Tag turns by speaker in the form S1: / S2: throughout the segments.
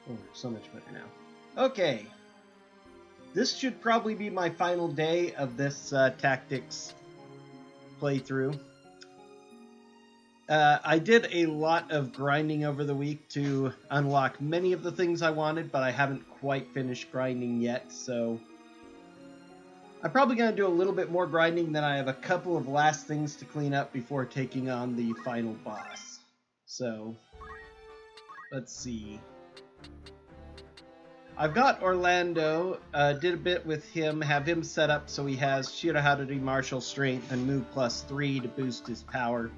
S1: Oh, so much better now. Okay. This should probably be my final day of this tactics playthrough. I did a lot of grinding over the week to unlock many of the things I wanted, but I haven't quite finished grinding yet, so I'm probably going to do a little bit more grinding. Then I have a couple of last things to clean up before taking on the final boss. So, let's see. I've got Orlando, did a bit with him, have him set up so he has Shirahadori Martial Strength and Move +3 to boost his power.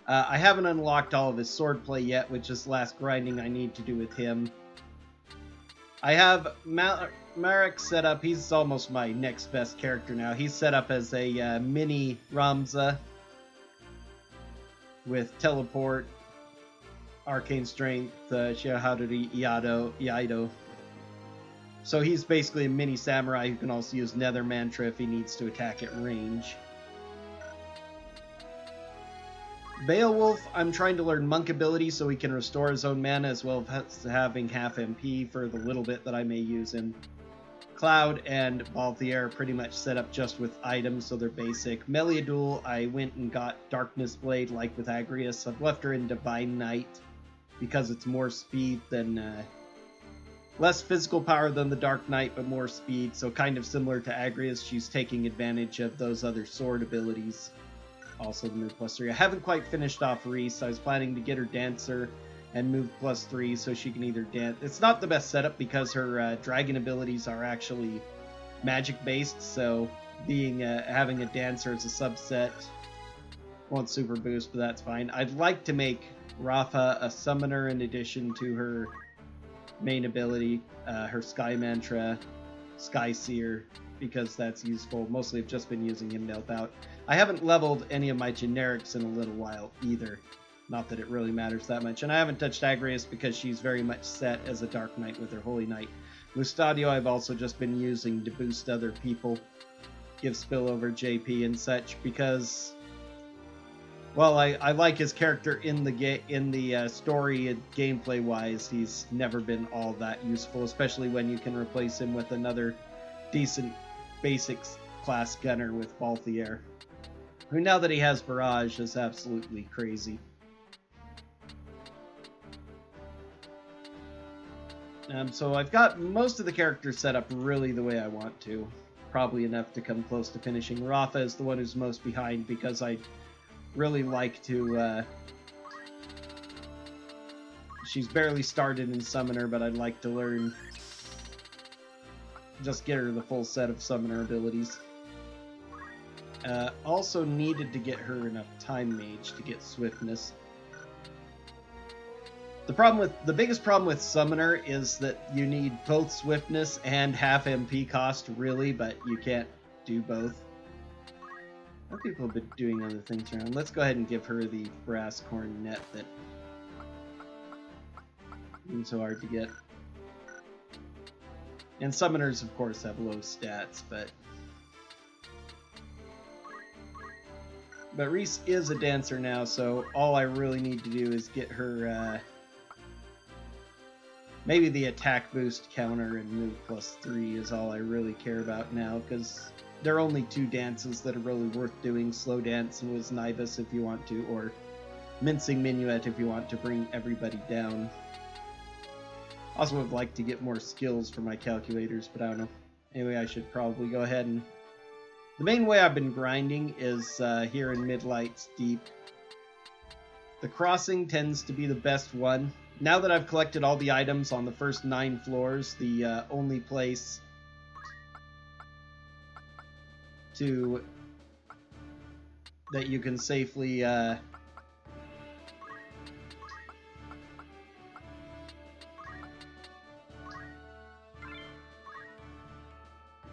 S1: I haven't unlocked all of his swordplay yet, which is the last grinding I need to do with him. I have Marek set up. He's almost my next best character now. He's set up as a mini Ramza with Teleport, Arcane Strength, Shirahadori Iaido. So he's basically a mini samurai who can also use Nether Mantra if he needs to attack at range. Beowulf, I'm trying to learn Monk ability so he can restore his own mana as well as having half MP for the little bit that I may use him. Cloud and Balthier are pretty much set up just with items, so they're basic. Meliadul, I went and got Darkness Blade like with Agrius. I've left her in Divine Knight because it's more speed than... less physical power than the Dark Knight, but more speed, so kind of similar to Agrius. She's taking advantage of those other sword abilities. Also the Move +3. I haven't quite finished off Reese. I was planning to get her Dancer and Move +3 so she can either dance. It's not the best setup because her dragon abilities are actually magic based, so being having a Dancer as a subset won't super boost, but that's fine. I'd like to make Rafa a summoner in addition to her main ability, her Sky Mantra, Sky Seer, because that's useful. Mostly I've just been using him to help out. I haven't leveled any of my generics in a little while either. Not that it really matters that much. And I haven't touched Agrius because she's very much set as a Dark Knight with her Holy Knight. Mustadio I've also just been using to boost other people, give spillover JP and such, because... well, I like his character in the story and gameplay-wise. He's never been all that useful, especially when you can replace him with another decent basics class gunner with Balthier, who now that he has Barrage is absolutely crazy. So I've got most of the characters set up really the way I want to. Probably enough to come close to finishing. Rafa is the one who's most behind because I really like to... she's barely started in Summoner, but I'd like to learn... just get her the full set of Summoner abilities. Also needed to get her enough Time Mage to get Swiftness. The biggest problem with Summoner is that you need both Swiftness and half MP cost, really, but you can't do both. Other people have been doing other things around. Let's go ahead and give her the brass cornet that isn't so hard to get. And Summoners, of course, have low stats, but Reese is a dancer now, so all I really need to do is get her, maybe the attack boost counter and Move +3 is all I really care about now, because there are only two dances that are really worth doing. Slow Dance and Wisnibus if you want to, or Mincing Minuet if you want to bring everybody down. Also would like to get more skills for my calculators, but I don't know. Anyway, I should probably go ahead and... the main way I've been grinding is here in Midlight's Deep. The crossing tends to be the best one. Now that I've collected all the items on the first 9 floors, the only place that you can safely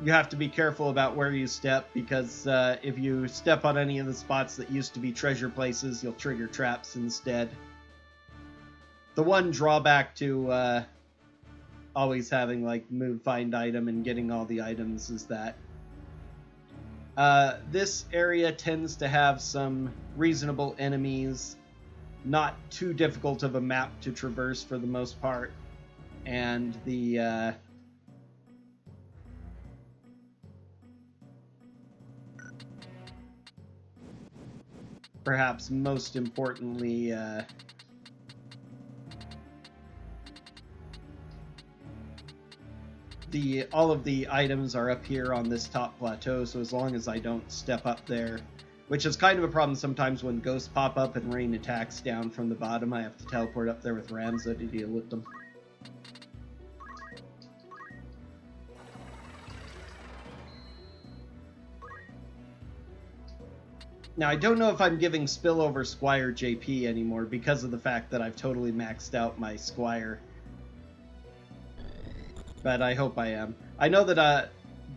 S1: you have to be careful about where you step, because if you step on any of the spots that used to be treasure places, you'll trigger traps instead. The one drawback to always having like move, find item, and getting all the items is that this area tends to have some reasonable enemies, not too difficult of a map to traverse for the most part. and the perhaps most importantly, all of the items are up here on this top plateau, so as long as I don't step up there, which is kind of a problem sometimes when ghosts pop up and rain attacks down from the bottom, I have to teleport up there with Ramza to deal with them. Now, I don't know if I'm giving Spillover Squire JP anymore because of the fact that I've totally maxed out my Squire. But I hope I am. I know that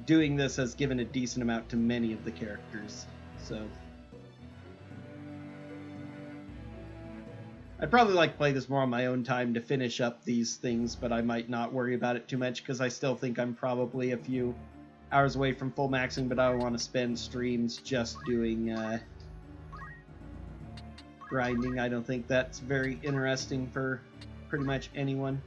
S1: doing this has given a decent amount to many of the characters, so... I'd probably like to play this more on my own time to finish up these things, but I might not worry about it too much because I still think I'm probably a few hours away from full maxing, but I don't want to spend streams just doing grinding. I don't think that's very interesting for pretty much anyone.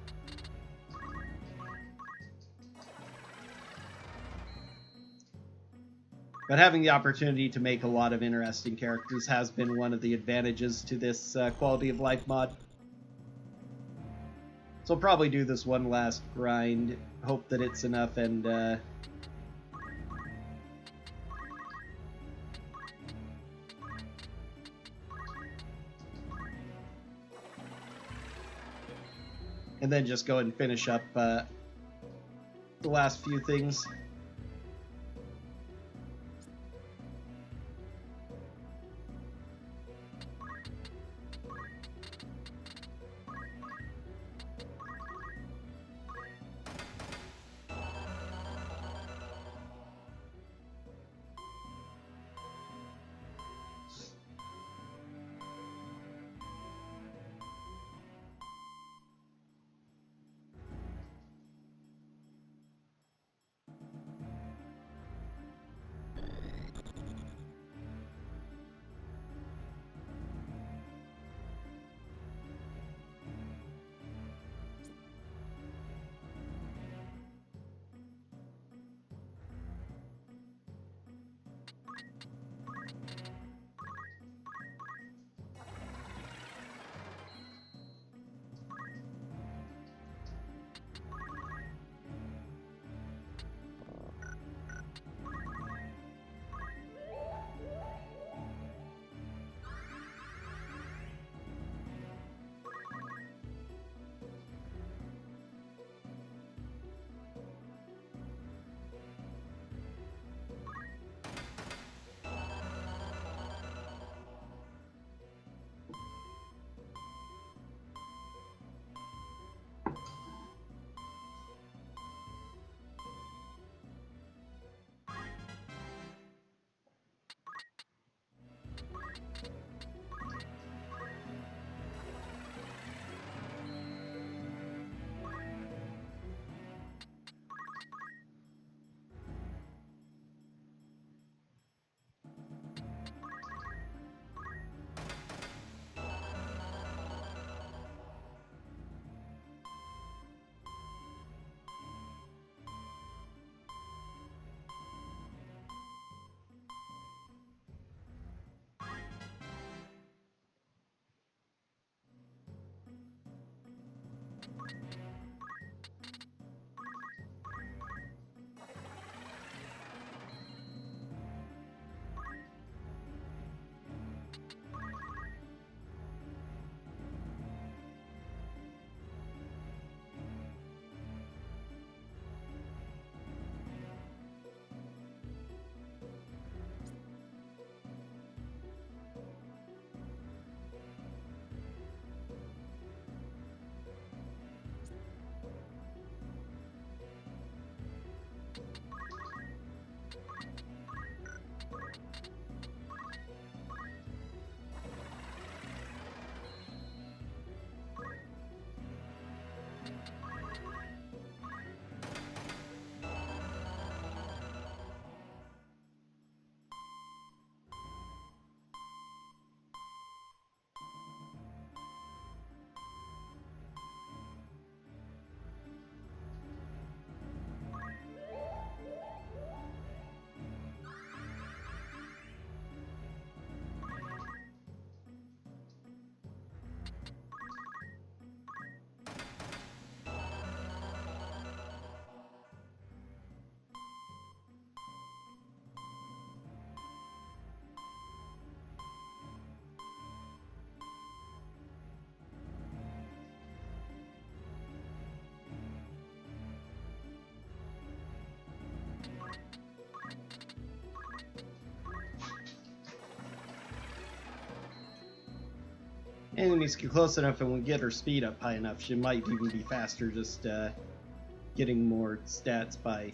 S1: But having the opportunity to make a lot of interesting characters has been one of the advantages to this quality of life mod. So I'll probably do this one last grind, hope that it's enough, and then just go and finish up the last few things. enemies get close enough and we get her speed up high enough, she might even be faster just getting more stats by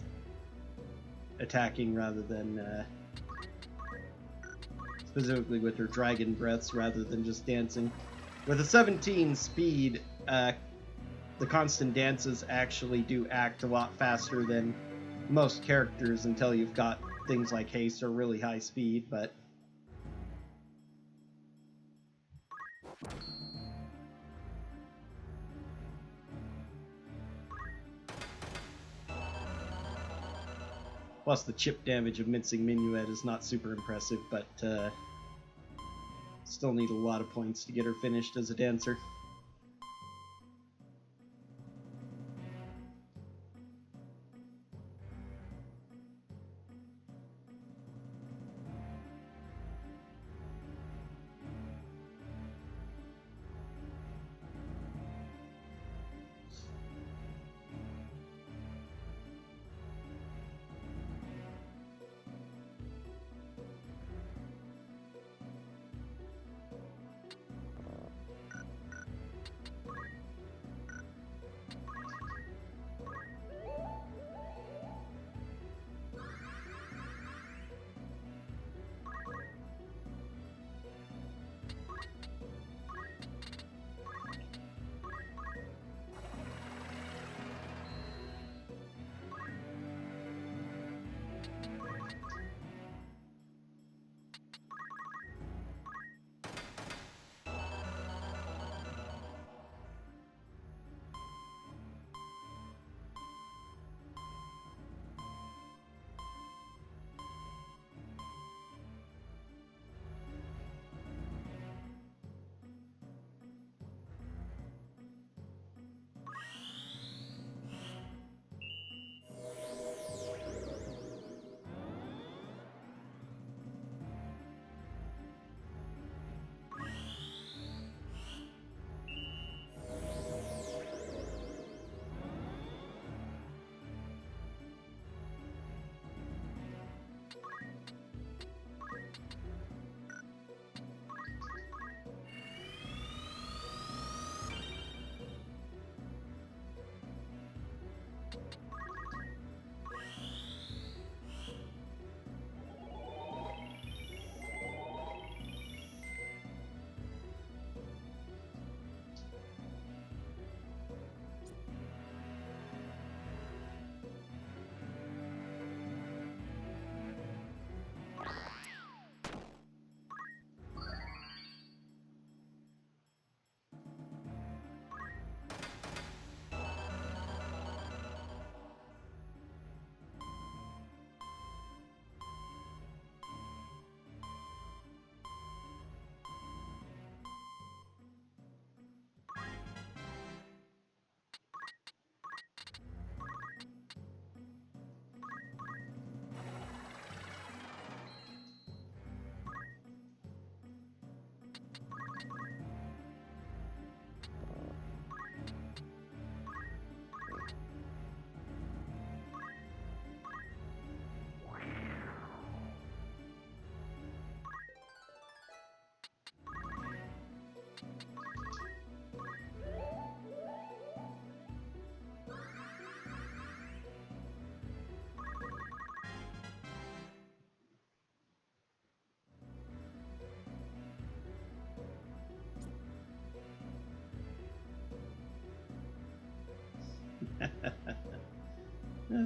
S1: attacking rather than specifically with her dragon breaths rather than just dancing. With a 17 speed, the constant dances actually do act a lot faster than most characters until you've got things like haste or really high speed, but plus the chip damage of Mincing Minuet is not super impressive, but still need a lot of points to get her finished as a dancer.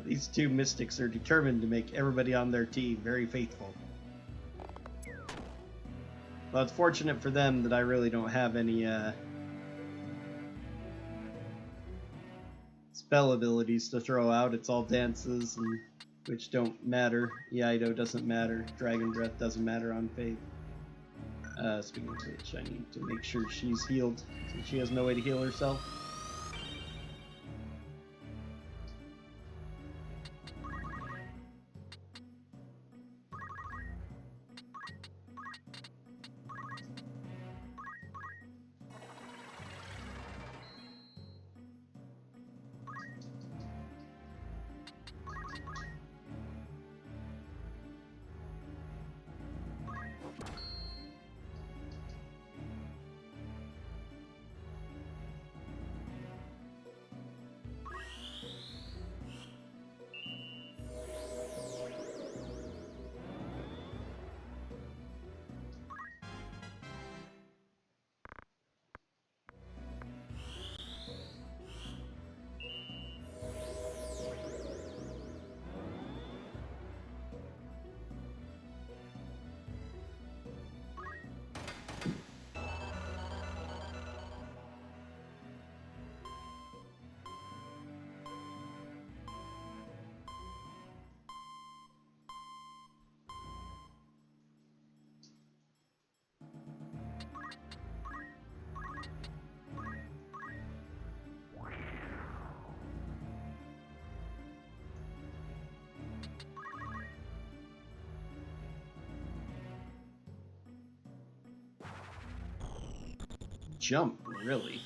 S1: These two mystics are determined to make everybody on their team very faithful. Well, it's fortunate for them that I really don't have any spell abilities to throw out. It's all dances, and which don't matter. Iaido doesn't matter. Dragon Breath doesn't matter on Faith. Speaking of which, I need to make sure she's healed, since she has no way to heal herself. jump, really.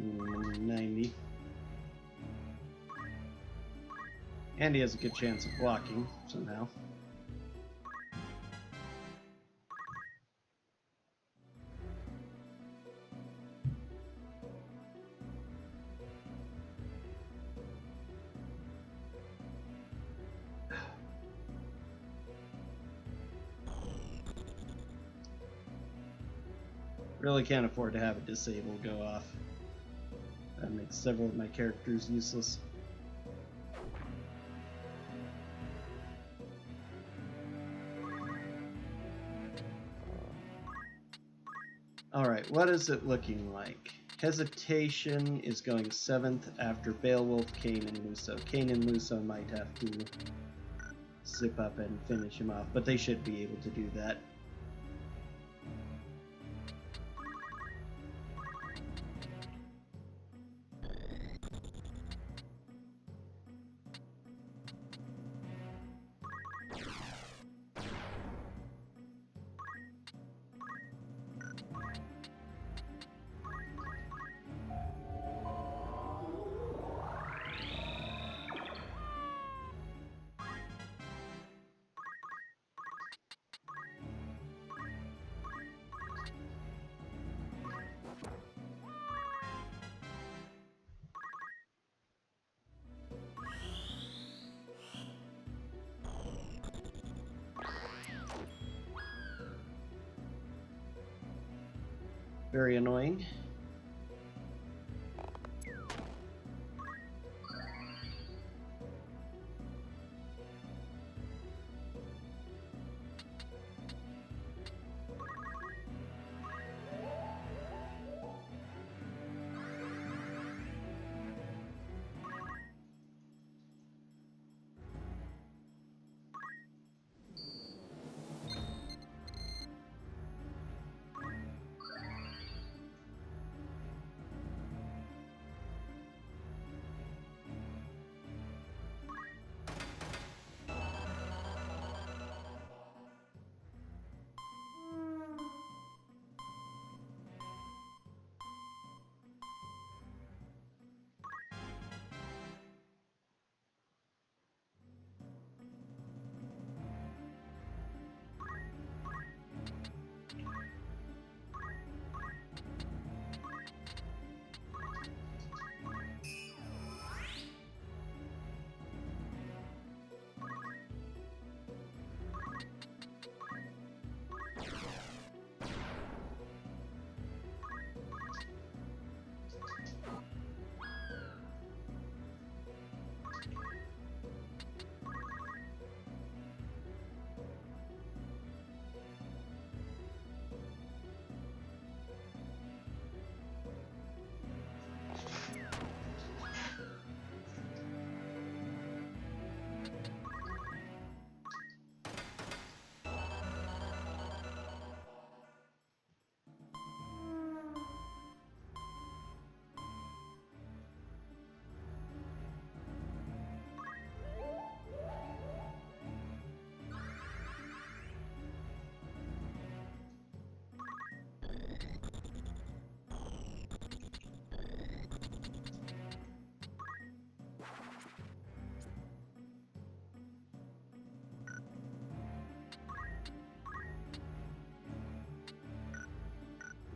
S1: Mm, 90. And he has a good chance of blocking somehow. Really can't afford to have a disable go off. That makes several of my characters useless. Alright, what is it looking like? Hesitation is going 7th after Beowulf, Kane, and Luso. Kane and Luso might have to zip up and finish him off, but they should be able to do that. Very annoying.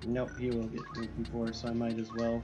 S1: Nope, he will get moved before, so I might as well.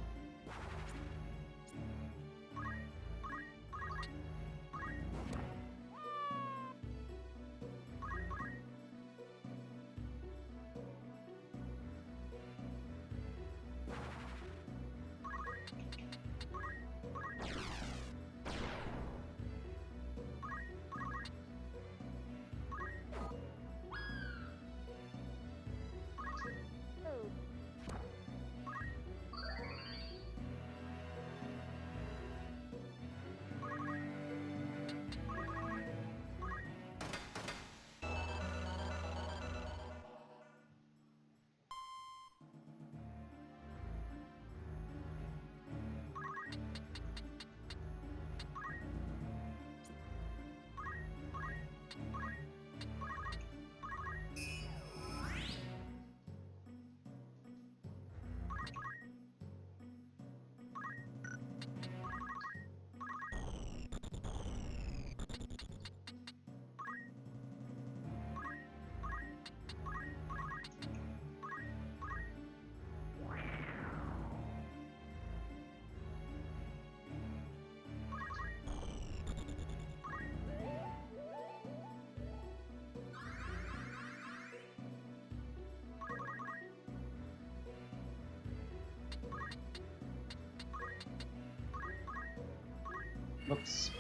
S1: Whoops.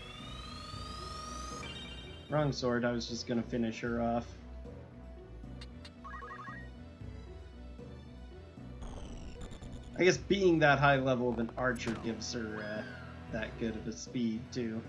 S1: Wrong sword, I was just gonna finish her off. I guess being that high level of an archer gives her that good of a speed, too.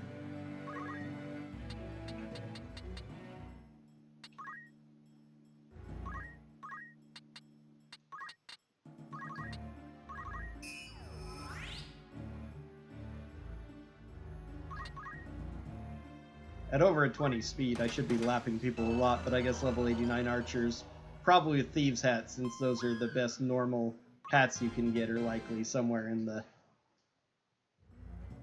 S1: At over a 20 speed, I should be lapping people a lot, but I guess level 89 archers, probably with Thieves' Hat, since those are the best normal hats you can get, are likely somewhere in the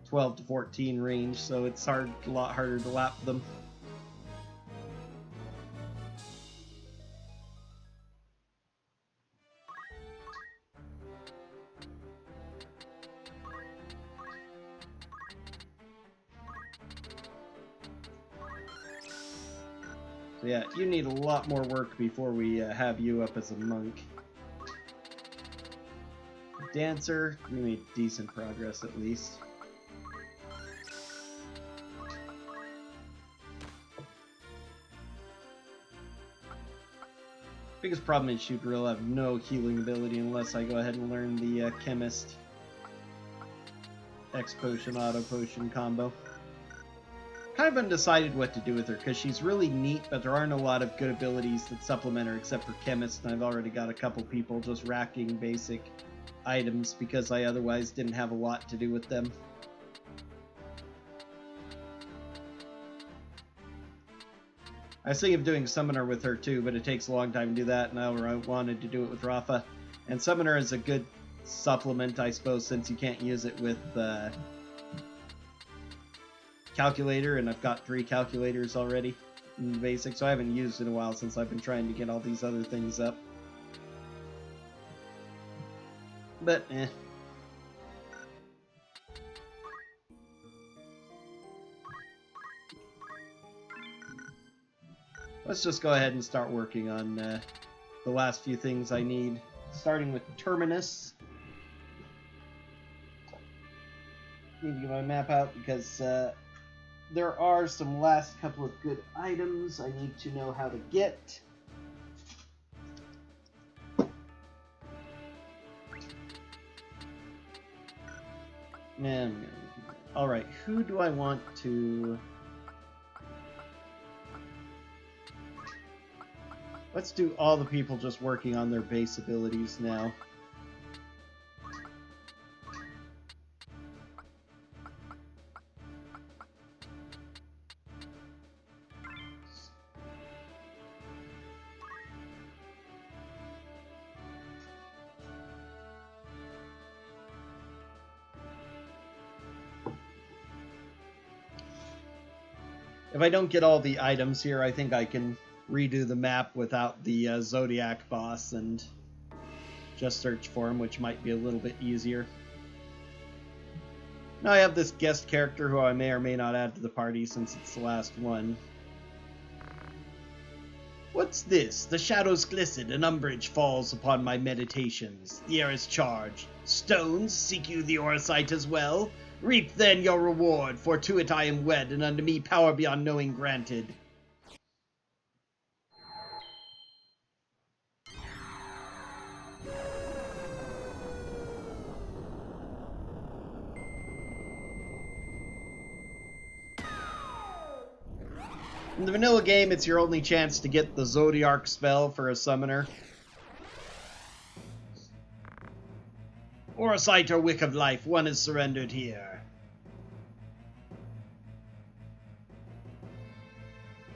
S1: 12 to 14 range, so it's a lot harder to lap them. So yeah, you need a lot more work before we have you up as a monk. Dancer, you made decent progress at least. Biggest problem is she'd really have no healing ability unless I go ahead and learn the Chemist X Potion, Auto Potion combo. Kind of undecided what to do with her, because she's really neat, but there aren't a lot of good abilities that supplement her except for Chemist, and I've already got a couple people just racking basic items because I otherwise didn't have a lot to do with them. I was thinking of doing Summoner with her too, but it takes a long time to do that, and I wanted to do it with Rafa. And Summoner is a good supplement, I suppose, since you can't use it with Calculator, and I've got 3 calculators already in basic, so I haven't used it in a while since I've been trying to get all these other things up. But, let's just go ahead and start working on the last few things I need, starting with Terminus. Need to get my map out because there are some last couple of good items I need to know how to get. Man, alright, who do I want to... Let's do all the people just working on their base abilities now. If I don't get all the items here, I think I can redo the map without the Zodiac boss and just search for him, which might be a little bit easier. Now I have this guest character who I may or may not add to the party since it's the last one. What's this? The shadows glisten, and umbrage falls upon my meditations. The air is charged. Stones, seek you the oracite as well? Reap then your reward, for to it I am wed, and unto me power beyond knowing granted. In the vanilla game, it's your only chance to get the Zodiac spell for a summoner. Oracite or Wick of Life, one is surrendered here.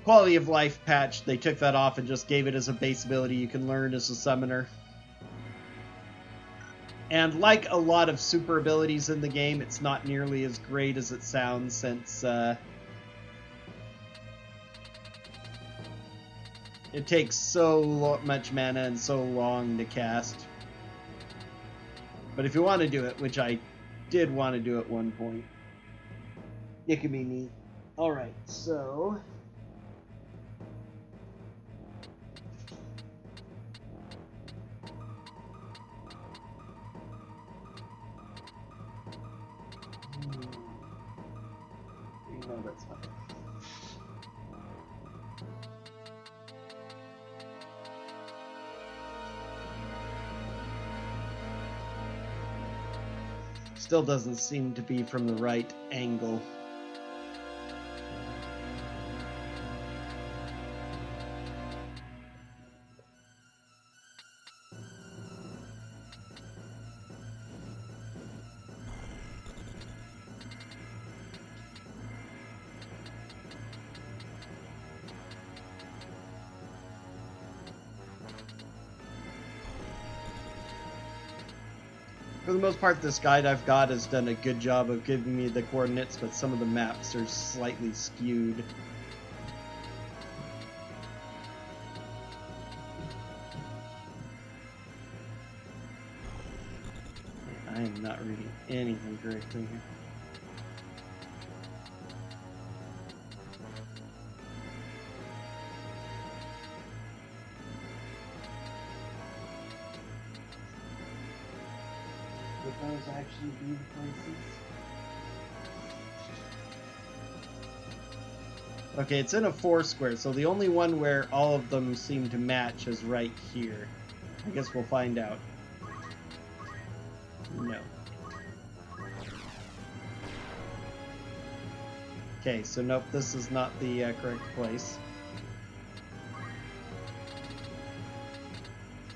S1: Quality of Life patch, they took that off and just gave it as a base ability you can learn as a summoner. And like a lot of super abilities in the game, it's not nearly as great as it sounds since it takes so much mana and so long to cast. But if you want to do it, which I did want to do at one point, it could be neat. Alright, so... No, that's fine. Still doesn't seem to be from the right angle. For the most part, this guide I've got has done a good job of giving me the coordinates, but some of the maps are slightly skewed. I am not reading anything correctly here. Would those actually be the places? Okay, it's in a 4 square, so the only one where all of them seem to match is right here. I guess we'll find out. No. Okay, so nope, this is not the correct place.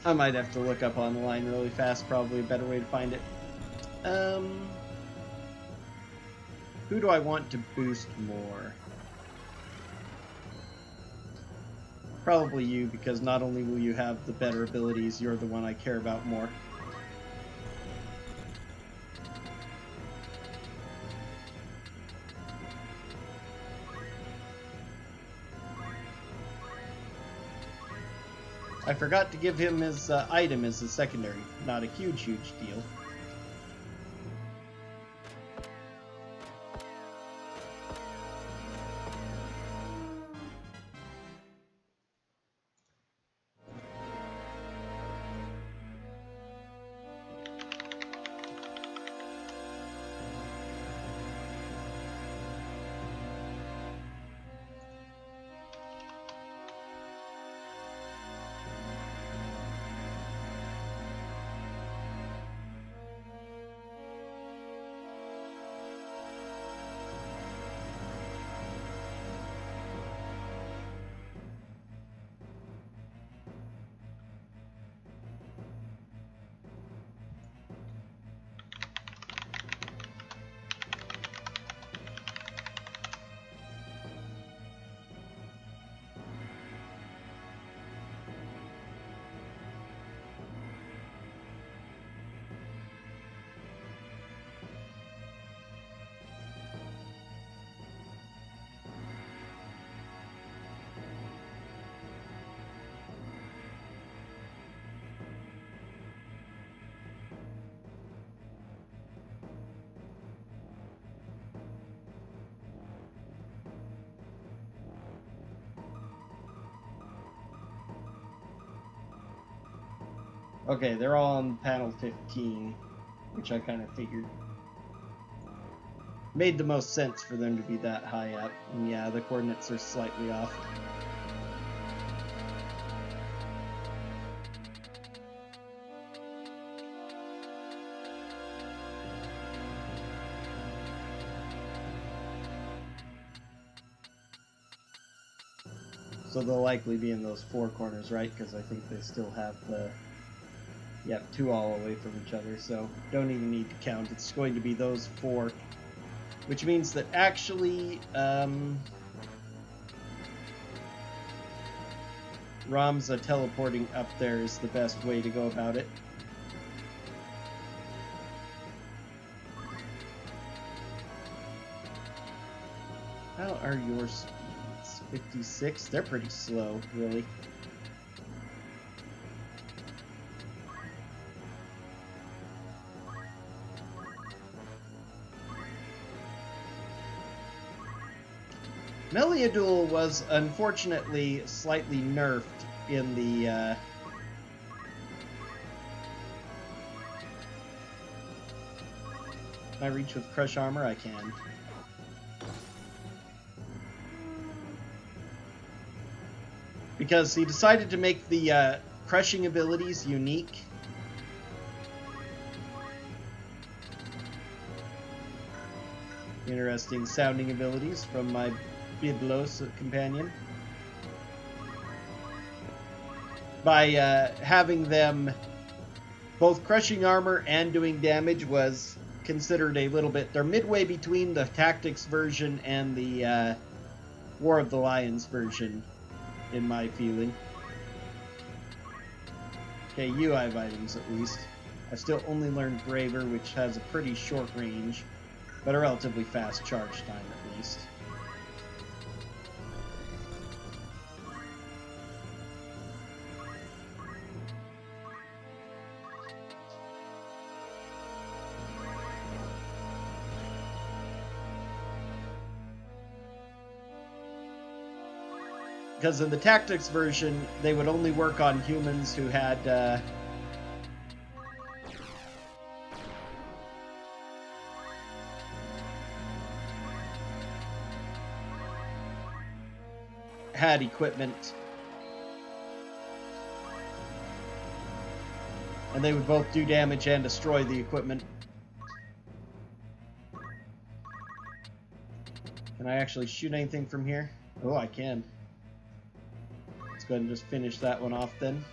S1: I might have to look up online really fast, probably a better way to find it. Who do I want to boost more? Probably you, because not only will you have the better abilities, you're the one I care about more. I forgot to give him his item as a secondary. Not a huge deal. Okay, they're all on panel 15, which I kind of figured. Made the most sense for them to be that high up. And yeah, the coordinates are slightly off. So they'll likely be in those four corners, right? Because I think they still have the... Yep, two all away from each other, so don't even need to count. It's going to be those four. Which means that actually, Ramza teleporting up there is the best way to go about it. How are your speeds? 56? They're pretty slow, really. Meliadul was unfortunately slightly nerfed in the Can I reach with Crush Armor? I can. Because he decided to make the crushing abilities unique. Interesting sounding abilities from my Biblos companion. By having them both crushing armor and doing damage was considered a little bit... They're midway between the Tactics version and the War of the Lions version, in my feeling. Okay, you have items at least. I still only learned Braver, which has a pretty short range, but a relatively fast charge time at least. Because in the Tactics version, they would only work on humans who had equipment. And they would both do damage and destroy the equipment. Can I actually shoot anything from here? Oh, I can. Let's go ahead and just finish that one off then.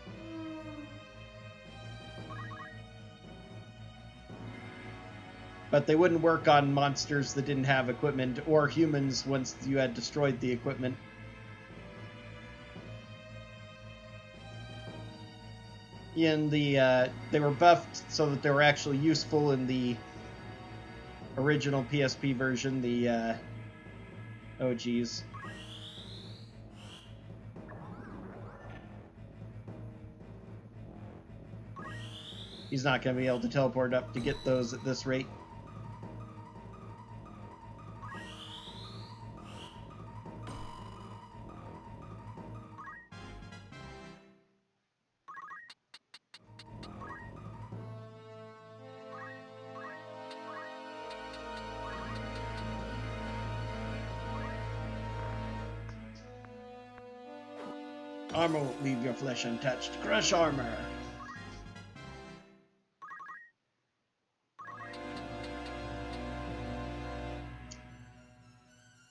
S1: But they wouldn't work on monsters that didn't have equipment, or humans once you had destroyed the equipment. In the, they were buffed so that they were actually useful in the original PSP version, the, oh geez. He's not going to be able to teleport up to get those at this rate. Armor won't leave your flesh untouched. Crush armor!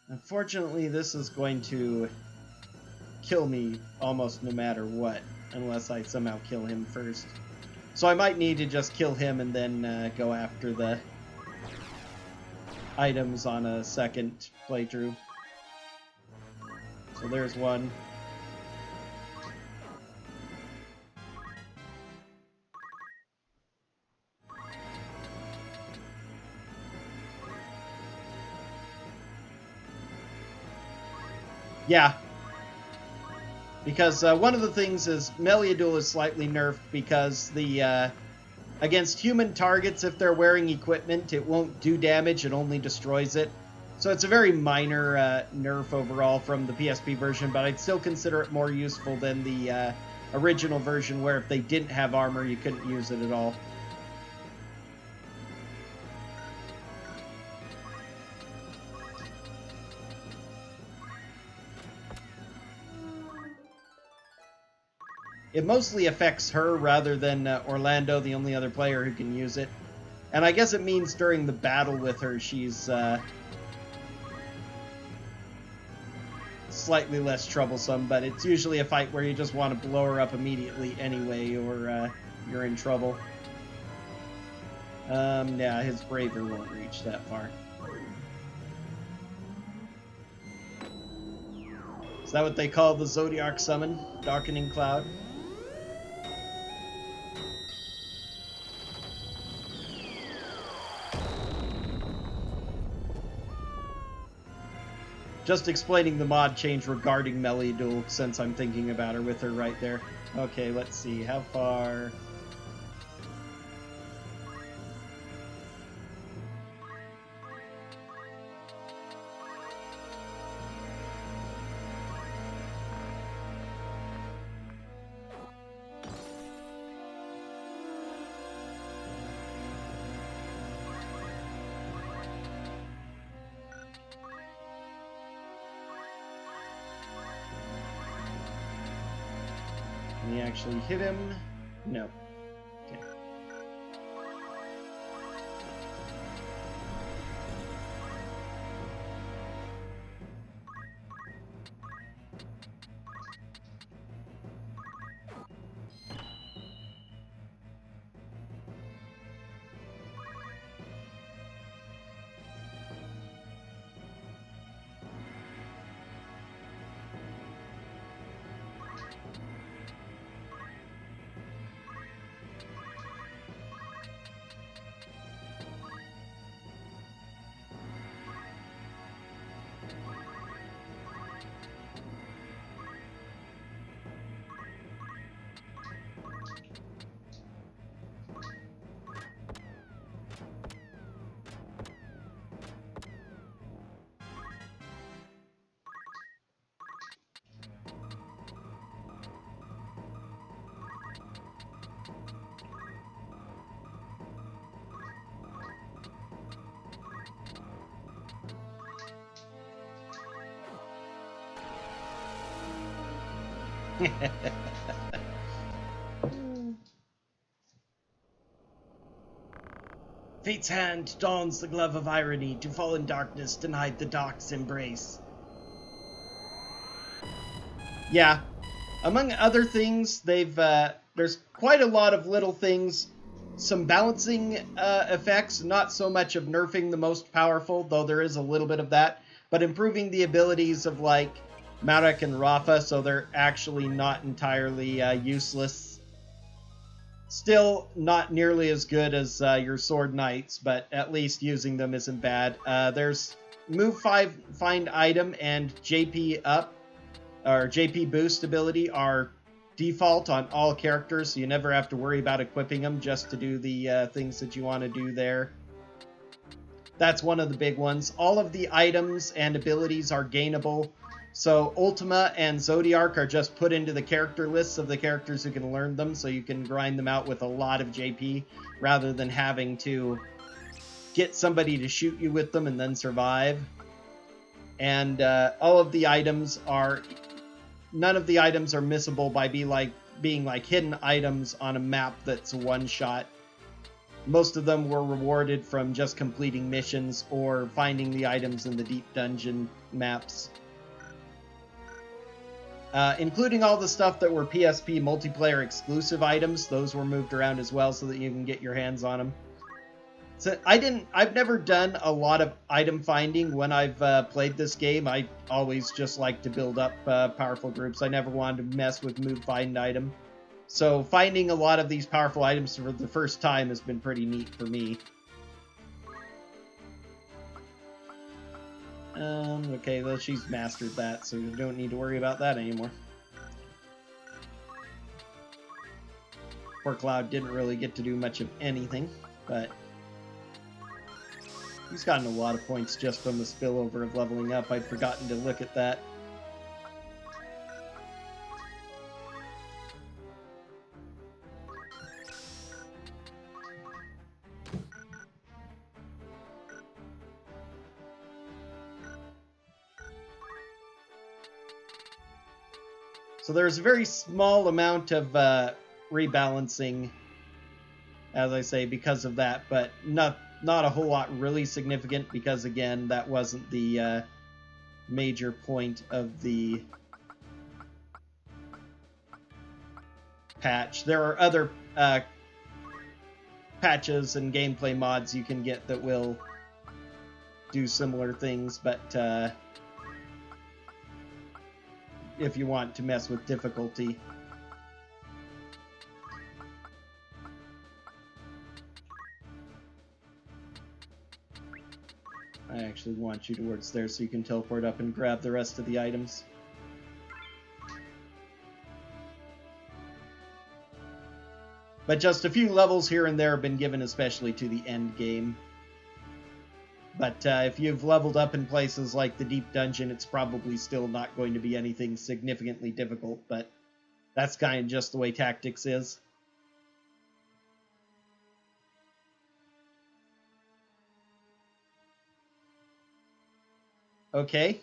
S1: Unfortunately, this is going to kill me almost no matter what, unless I somehow kill him first. So I might need to just kill him and then go after the items on a second playthrough. So there's one. Yeah. Because one of the things is Meliadul is slightly nerfed because the against human targets, if they're wearing equipment, it won't do damage, it only destroys it. So it's a very minor nerf overall from the PSP version, but I'd still consider it more useful than the original version where if they didn't have armor, you couldn't use it at all. It mostly affects her rather than Orlando, the only other player who can use it. And I guess it means during the battle with her, she's slightly less troublesome, but it's usually a fight where you just want to blow her up immediately anyway, or you're in trouble. Yeah, his braver won't reach that far. Is that what they call the Zodiac summon? Darkening Cloud? Just explaining the mod change regarding Melee Duel, since I'm thinking about her with her right there. Okay, let's see. How far... Can we actually hit him? No. Okay. Fate's hand dons the glove of irony to fall in darkness, denied the dark's embrace. Yeah, among other things, they've there's quite a lot of little things, some balancing effects, not so much of nerfing the most powerful, though there is a little bit of that, but improving the abilities of like Marek and Rafa, so they're actually not entirely useless. Still not nearly as good as your Sword Knights, but at least using them isn't bad. There's Move 5 Find Item and JP Up, or JP Boost ability are default on all characters, so you never have to worry about equipping them just to do the things that you want to do there. That's one of the big ones. All of the items and abilities are gainable. So Ultima and Zodiark are just put into the character lists of the characters who can learn them, so you can grind them out with a lot of JP rather than having to get somebody to shoot you with them and then survive. And all of the items are... None of the items are missable by being like hidden items on a map that's a one-shot. Most of them were rewarded from just completing missions or finding the items in the deep dungeon maps. Including all the stuff that were PSP multiplayer exclusive items, those were moved around as well so that you can get your hands on them. So I've never done a lot of item finding when I've played this game. I always just like to build up powerful groups. I never wanted to mess with move find item. So finding a lot of these powerful items for the first time has been pretty neat for me. Okay, well, she's mastered that, so you don't need to worry about that anymore. Poor Cloud didn't really get to do much of anything, but he's gotten a lot of points just from the spillover of leveling up. I'd forgotten to look at that. So there's a very small amount of rebalancing, as I say, because of that, but not a whole lot really significant because, again, that wasn't the major point of the patch. There are other patches and gameplay mods you can get that will do similar things, but if you want to mess with difficulty. I actually want you towards there so you can teleport up and grab the rest of the items. But just a few levels here and there have been given, especially to the end game. But if you've leveled up in places like the Deep Dungeon, it's probably still not going to be anything significantly difficult, but that's kind of just the way tactics is. Okay.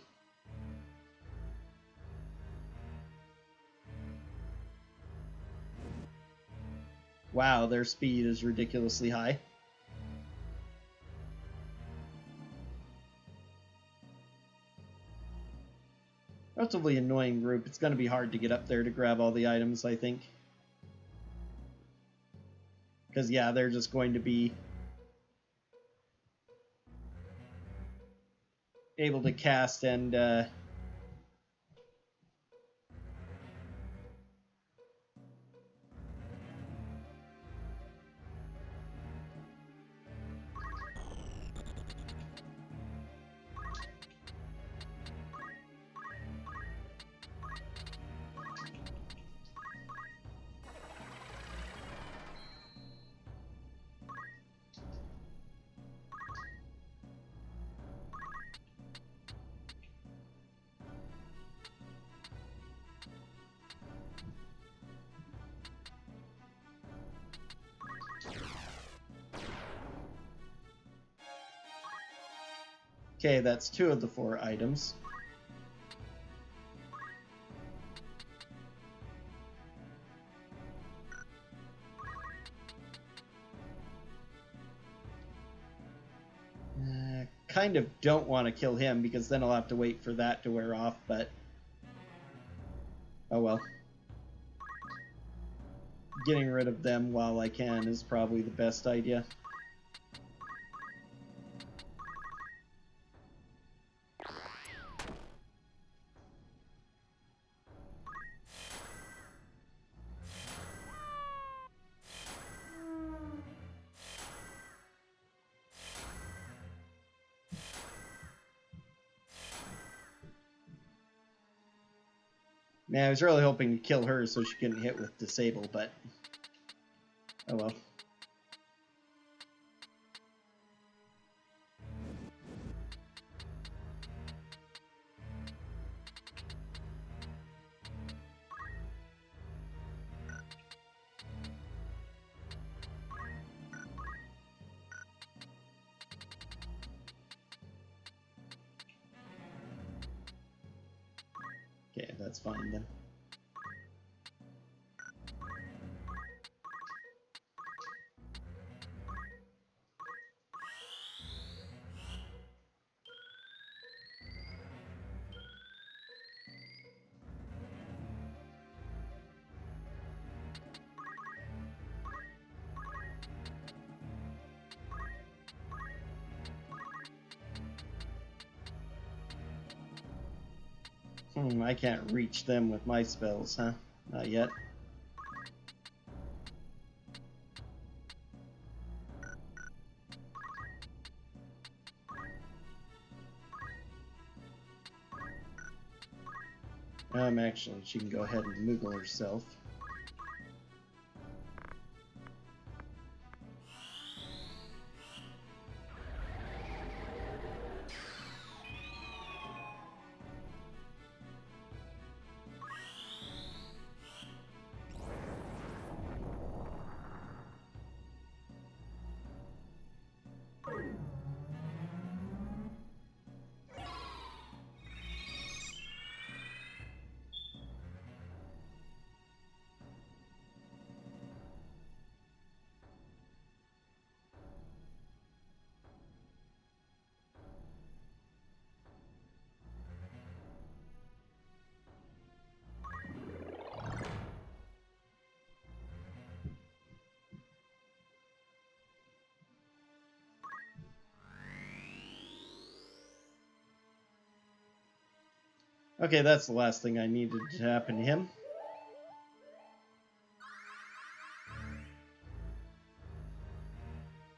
S1: Wow, their speed is ridiculously high. Relatively annoying group. It's going to be hard to get up there to grab all the items, I think. Because, yeah, they're just going to be able to cast and okay, that's 2 of the 4 items. Kind of don't want to kill him because then I'll have to wait for that to wear off, but oh well. Getting rid of them while I can is probably the best idea. Man, I was really hoping to kill her so she couldn't hit with disable, but oh well. Okay, that's fine then. I can't reach them with my spells, huh? Not yet. Actually, she can go ahead and Moogle herself. Okay, that's the last thing I needed to happen to him.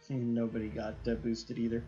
S1: Nobody got boosted either.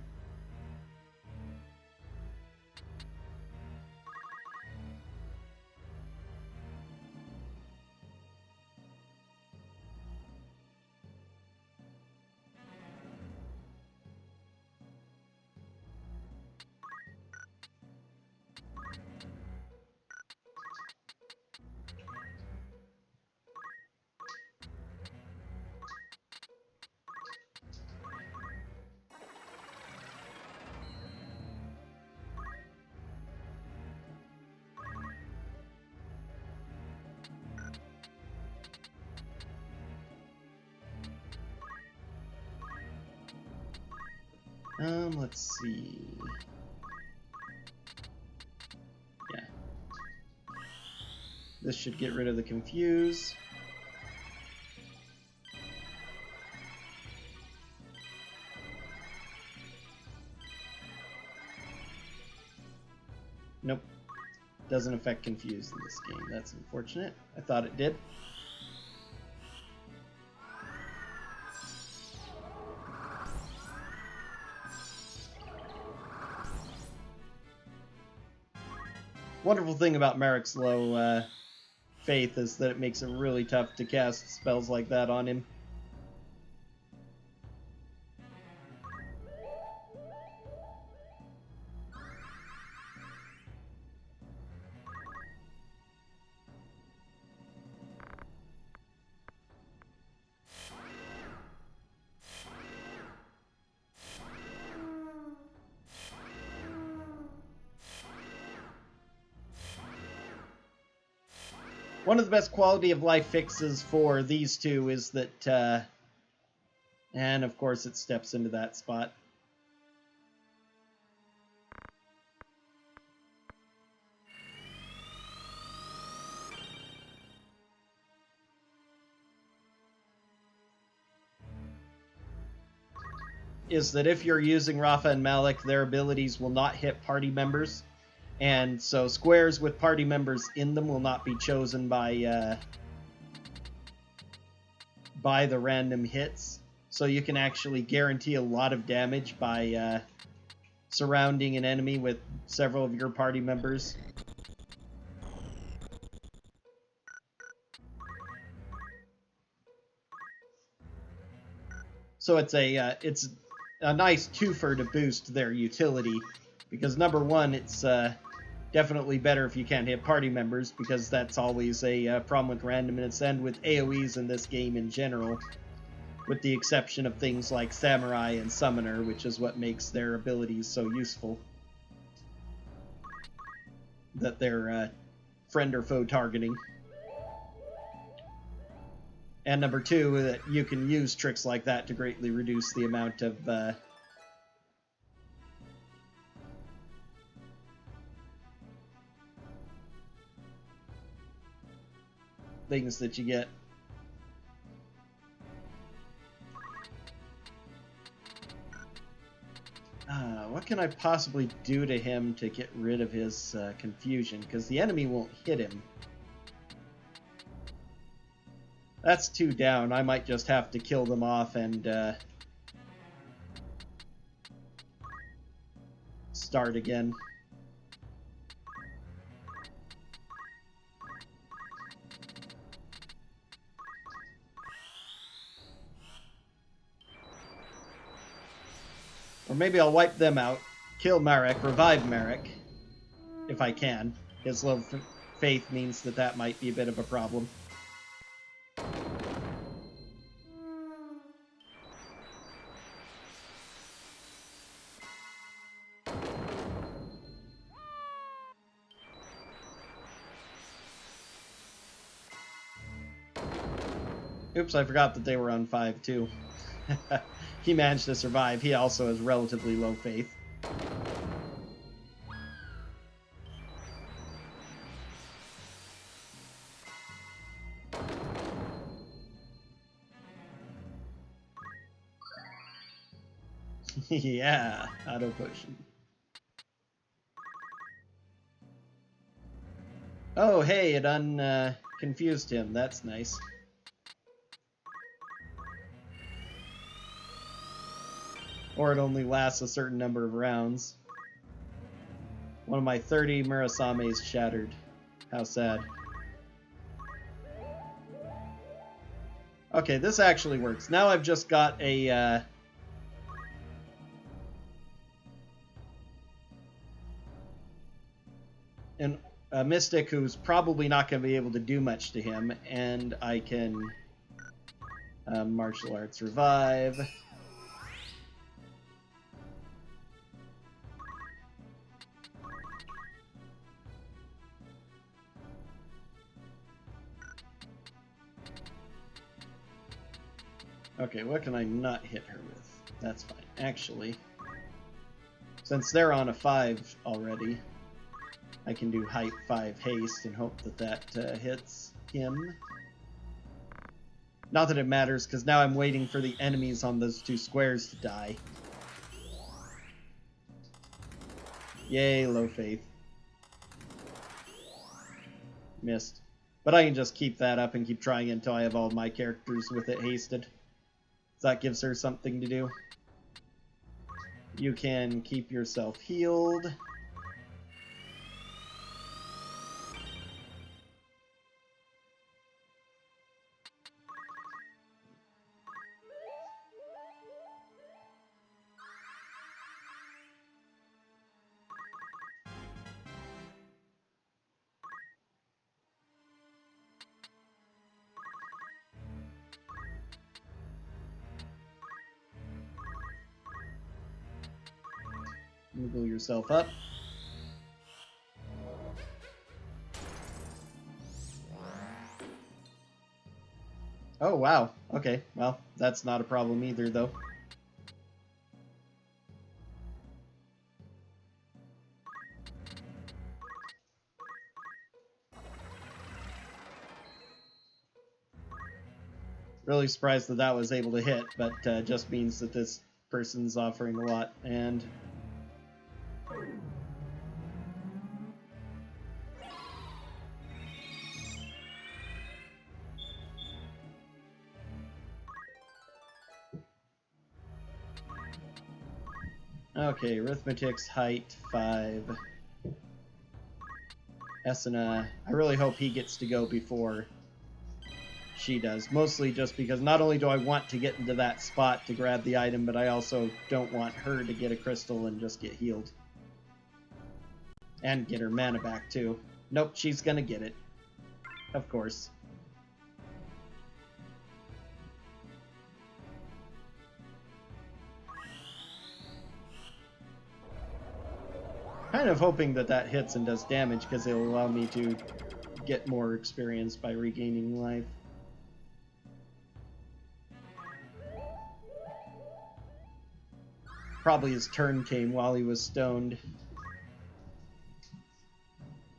S1: Let's see. Yeah. This should get rid of the confuse. Nope. Doesn't affect confuse in this game. That's unfortunate. I thought it did. Wonderful thing about Merrick's low faith is that it makes it really tough to cast spells like that on him. One of the best quality of life fixes for these two is that, and of course it steps into that spot. Is that if you're using Rafa and Malik, their abilities will not hit party members. And so squares with party members in them will not be chosen by the random hits. So you can actually guarantee a lot of damage by surrounding an enemy with several of your party members. So it's a nice twofer to boost their utility, because number one, it's definitely better if you can't hit party members, because that's always a problem with randomness and with AoEs in this game in general, with the exception of things like Samurai and Summoner, which is what makes their abilities so useful. That they're friend or foe targeting. And number two, that you can use tricks like that to greatly reduce the amount of things that you get. What can I possibly do to him to get rid of his confusion? Because the enemy won't hit him. That's two down. I might just have to kill them off and start again. Or maybe I'll wipe them out, kill Marek, revive Marek, if I can. His low faith means that that might be a bit of a problem. Oops, I forgot that they were on 5 too. He managed to survive. He also has relatively low faith. Yeah, auto potion. Oh, hey, it confused him. That's nice. Or it only lasts a certain number of rounds. One of my 30 Murasames shattered. How sad. Okay, this actually works. Now I've just got a mystic who's probably not going to be able to do much to him, and I can martial arts revive. Okay, what can I not hit her with? That's fine. Actually, since they're on a 5 already, I can do height 5 haste and hope that that hits him. Not that it matters, because now I'm waiting for the enemies on those 2 squares to die. Yay, low faith. Missed. But I can just keep that up and keep trying until I have all my characters with it hasted. So that gives her something to do. You can keep yourself healed. Move yourself up. Oh, wow. Okay, well, that's not a problem either, though. Really surprised that that was able to hit, but just means that this person's offering a lot, and... Okay, arithmetic's height 5. Esena, I really hope he gets to go before she does. Mostly just because not only do I want to get into that spot to grab the item, but I also don't want her to get a crystal and just get healed. And get her mana back, too. Nope, she's gonna get it. Of course. Kind of hoping that that hits and does damage, because it'll allow me to get more experience by regaining life. Probably his turn came while he was stoned.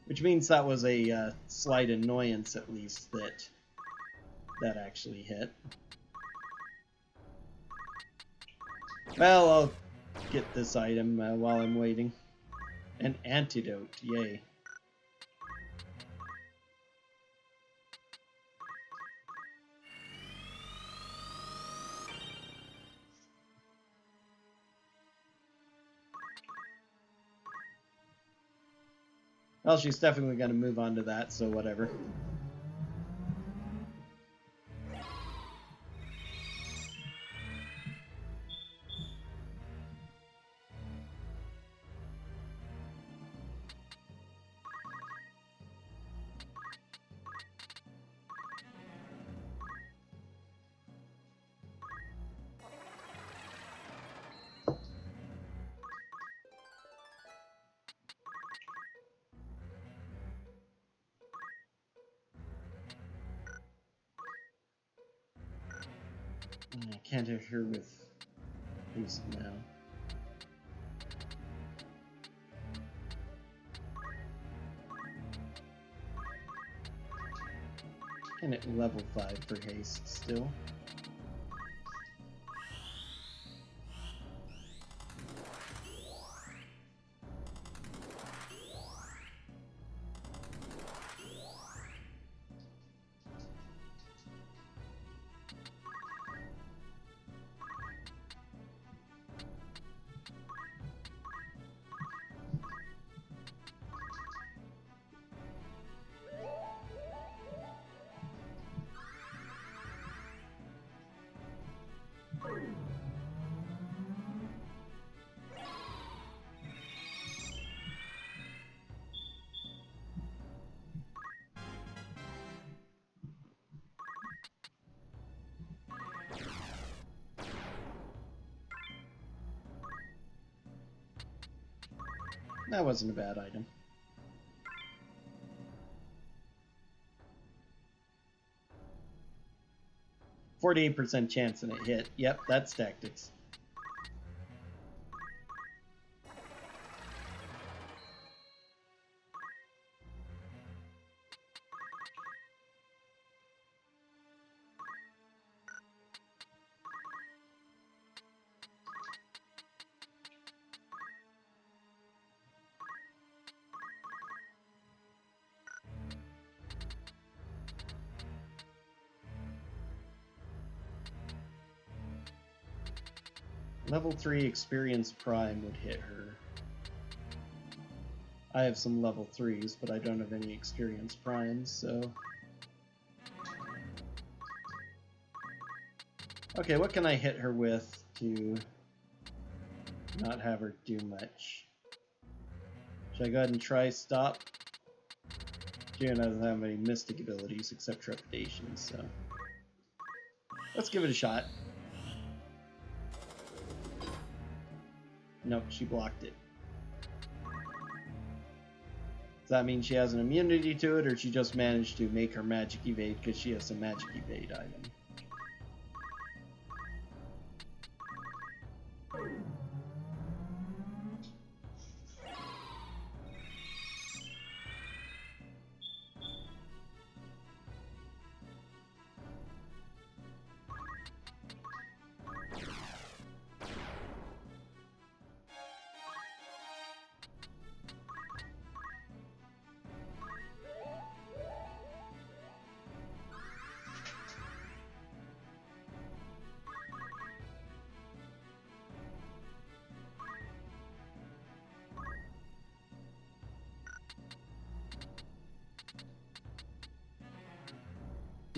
S1: Which means that was a slight annoyance, at least, that that actually hit. Well, I'll get this item while I'm waiting. An antidote, yay. Well, she's definitely going to move on to that, so whatever. I can't hit her with these now. And at level 5 for haste still. That wasn't a bad item. %48 chance and it hit. Yep, that's tactics. Level 3 experience prime would hit her. I have some level 3s, but I don't have any experience primes, so... Okay, what can I hit her with to not have her do much? Should I go ahead and try stop? She doesn't have any mystic abilities except trepidation, so... Let's give it a shot. Nope, she blocked it. Does that mean she has an immunity to it, or she just managed to make her magic evade because she has a magic evade item?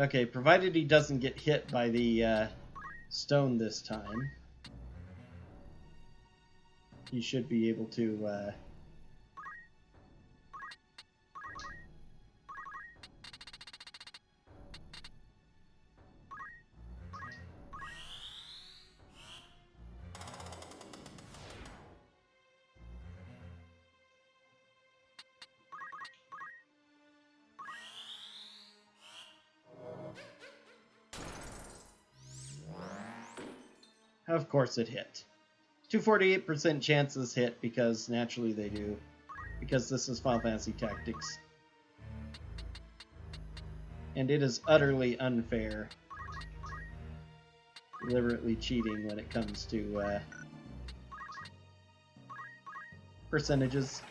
S1: Okay, provided he doesn't get hit by the stone this time, he should be able to... Of course it hit. 248% chances hit because naturally they do. Because this is Final Fantasy Tactics. And it is utterly unfair. Deliberately cheating when it comes to percentages.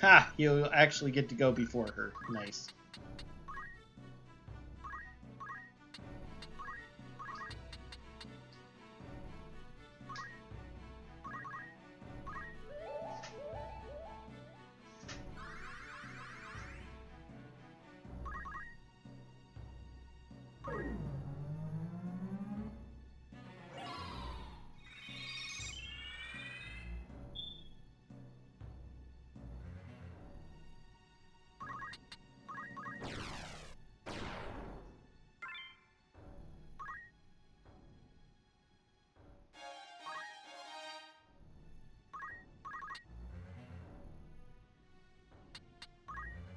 S1: Ha! You'll actually get to go before her. Nice.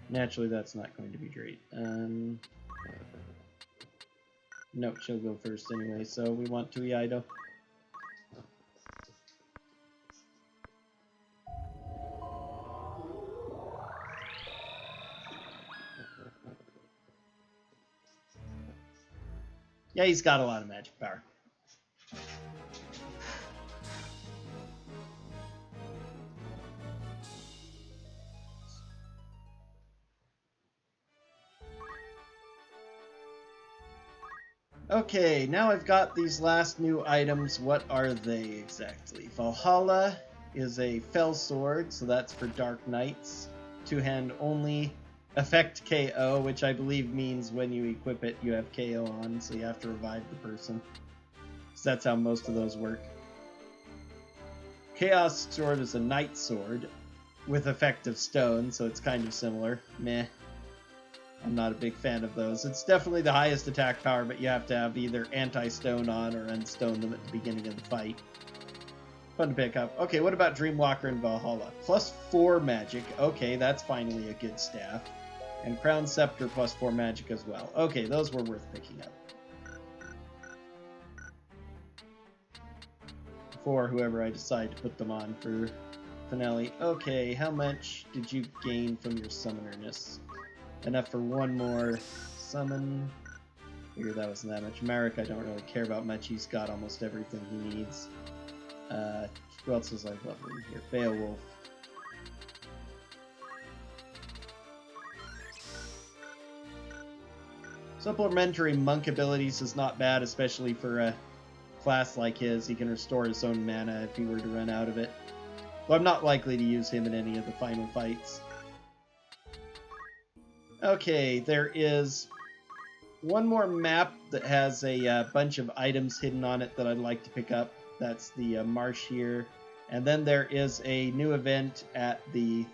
S1: Naturally, that's not going to be great. No, she'll go first anyway, so we want to Iaido. Yeah, he's got a lot of magic power. Okay, now I've got these last new items. What are they exactly? Valhalla is a fell sword, so that's for Dark Knights. Two-hand only. Effect KO, which I believe means when you equip it, you have KO on, so you have to revive the person. So that's how most of those work. Chaos Sword is a Knight Sword with effect of stone, so it's kind of similar. Meh. I'm not a big fan of those. It's definitely the highest attack power, but you have to have either anti-stone on or unstone them at the beginning of the fight. Fun to pick up. Okay, what about Dreamwalker and Valhalla? +4 magic. Okay, that's finally a good staff. And Crown Scepter +4 magic as well. Okay, those were worth picking up. For whoever I decide to put them on for finale. Okay, how much did you gain from your summonerness? Enough for one more summon. Figured that wasn't that much. Marek, I don't really care about much. He's got almost everything he needs. Who else is like level in here? Beowulf. Supplementary monk abilities is not bad, especially for a class like his. He can restore his own mana if he were to run out of it. Though I'm not likely to use him in any of the final fights. Okay, there is one more map that has a bunch of items hidden on it that I'd like to pick up. That's the marsh here. And then there is a new event at the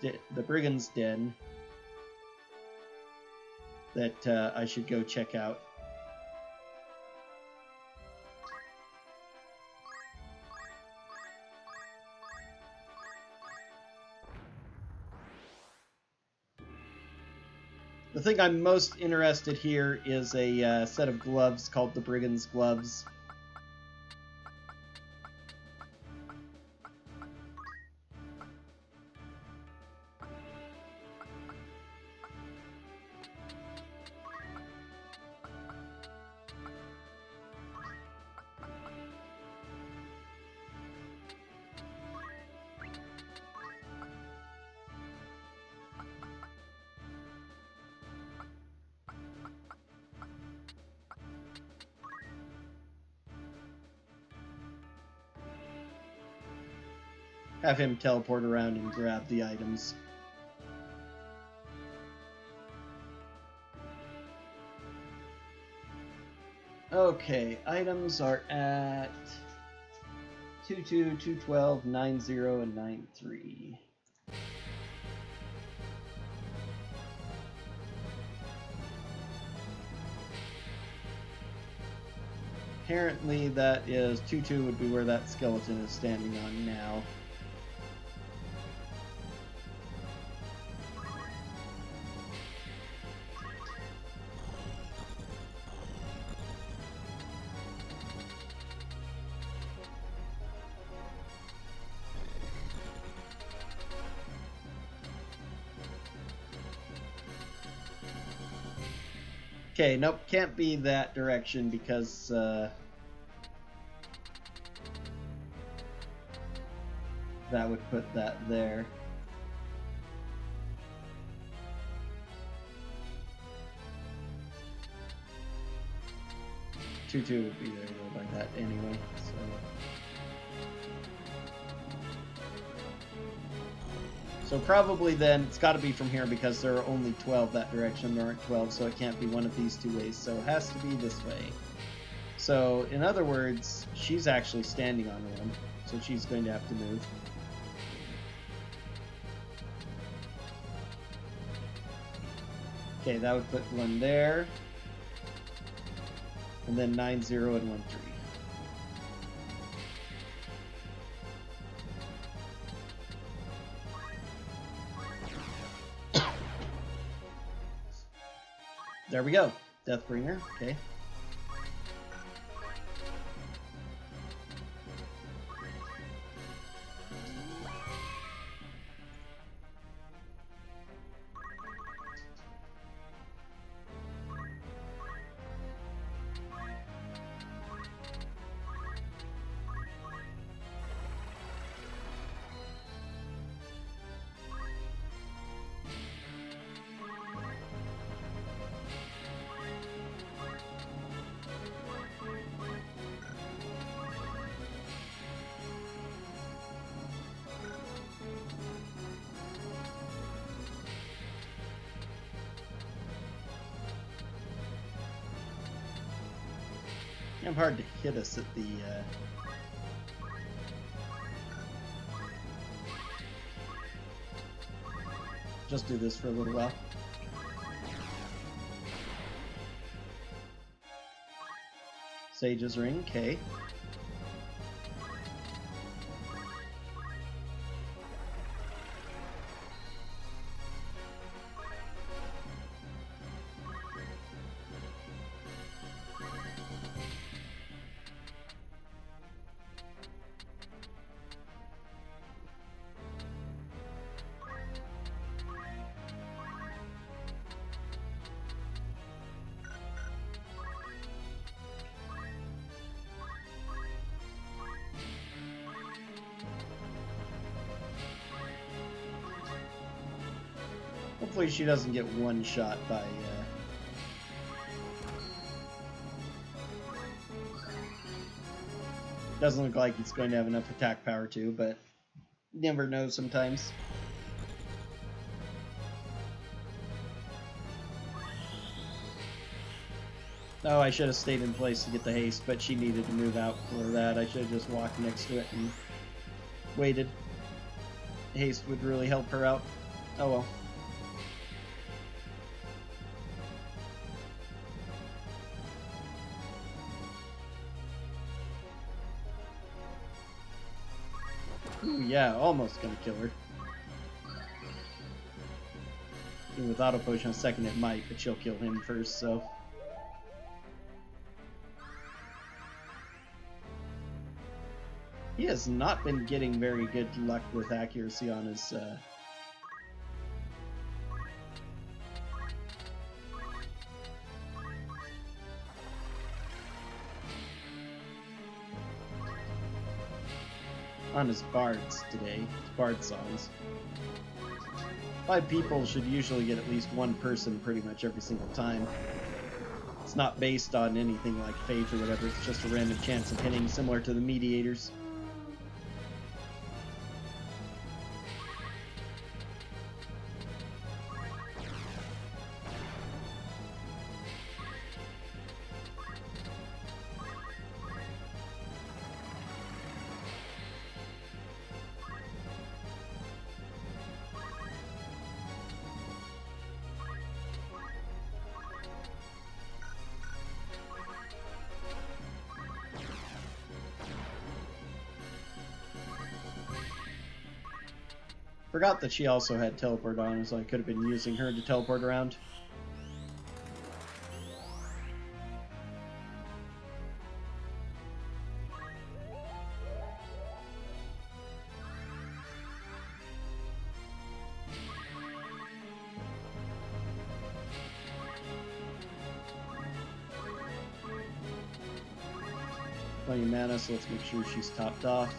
S1: the Brigand's Den that I should go check out. The thing I'm most interested here is a set of gloves called the Briggs Gloves. Have him teleport around and grab the items. Okay, items are at 22, 212, 90, and 93. Apparently that is 22 would be where that skeleton is standing on now. Okay, nope, can't be that direction because that would put that there. Two would be there like that anyway. So probably then it's got to be from here because there are only 12 that direction. There aren't 12, so it can't be one of these two ways. So it has to be this way. So in other words, she's actually standing on one, so she's going to have to move. Okay, that would put one there. And then 90 and 13. There we go. Deathbringer, okay. Kind of hard to hit us at the... Just do this for a little while. Sage's Ring, okay. Hopefully she doesn't get one shot by... Doesn't look like it's going to have enough attack power to, but never know sometimes. Oh, I should have stayed in place to get the haste, but she needed to move out for that. I should have just walked next to it and waited. Haste would really help her out. Oh well. Ooh, yeah, almost gonna kill her. Even with auto potion on second it might, but she'll kill him first, so. He has not been getting very good luck with accuracy on his bards today, his bard songs. 5 people should usually get at least one person pretty much every single time. It's not based on anything like fate or whatever, it's just a random chance of hitting, similar to the mediators. Forgot that she also had teleport on, so I could have been using her to teleport around. Plenty of mana, so let's make sure she's topped off.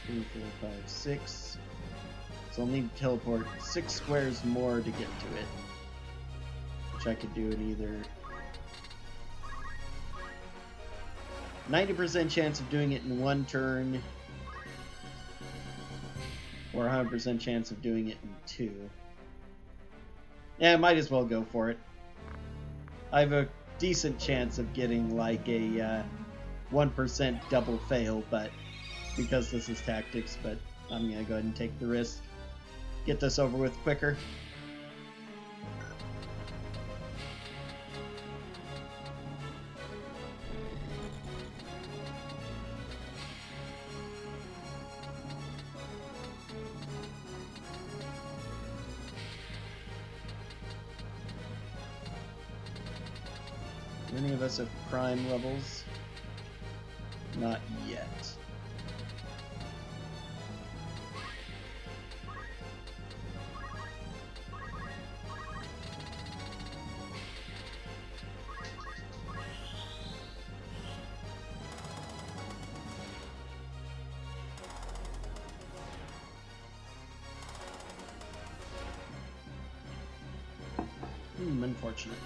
S1: Three, 4, 5, 6. So I'll need to teleport 6 squares more to get to it. Which I could do in either 90% chance of doing it in 1 turn, or 100% chance of doing it in 2. Yeah, I might as well go for it. I have a decent chance of getting like a 1% double fail, but because this is tactics, but I'm gonna go ahead and take the risk. Get this over with quicker. Do any of us have prime levels? Not yet. Unfortunate.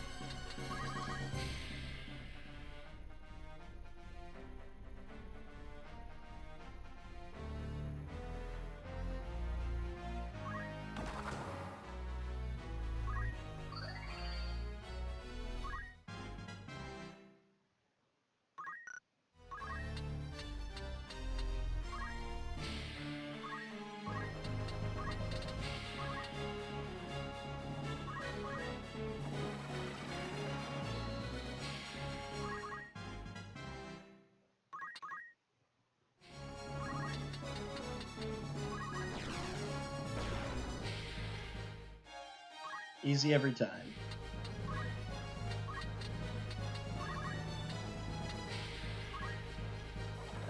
S1: Easy every time.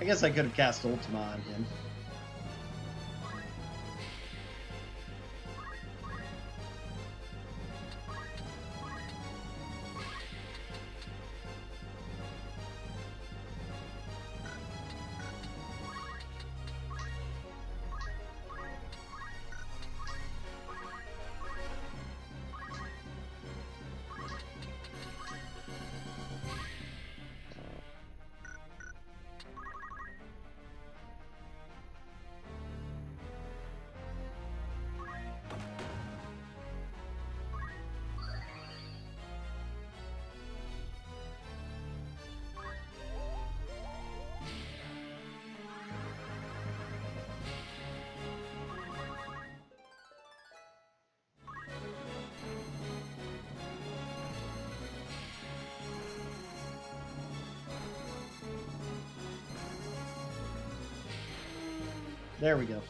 S1: I guess I could have cast Ultima on him. There we go.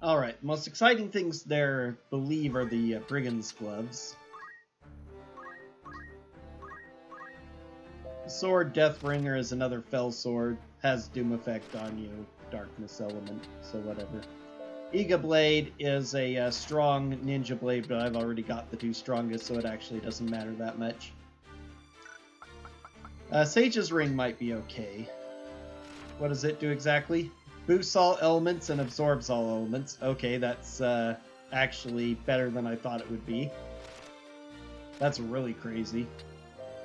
S1: Alright, most exciting things there, believe, are the Briggs Gloves. Sword, Deathbringer is another fell sword, has doom effect on you, darkness element, so whatever. Iga Blade is a strong ninja blade, but I've already got the two strongest, so it actually doesn't matter that much. Sage's Ring might be okay. What does it do exactly? Boosts all elements and absorbs all elements. Okay, that's actually better than I thought it would be. That's really crazy.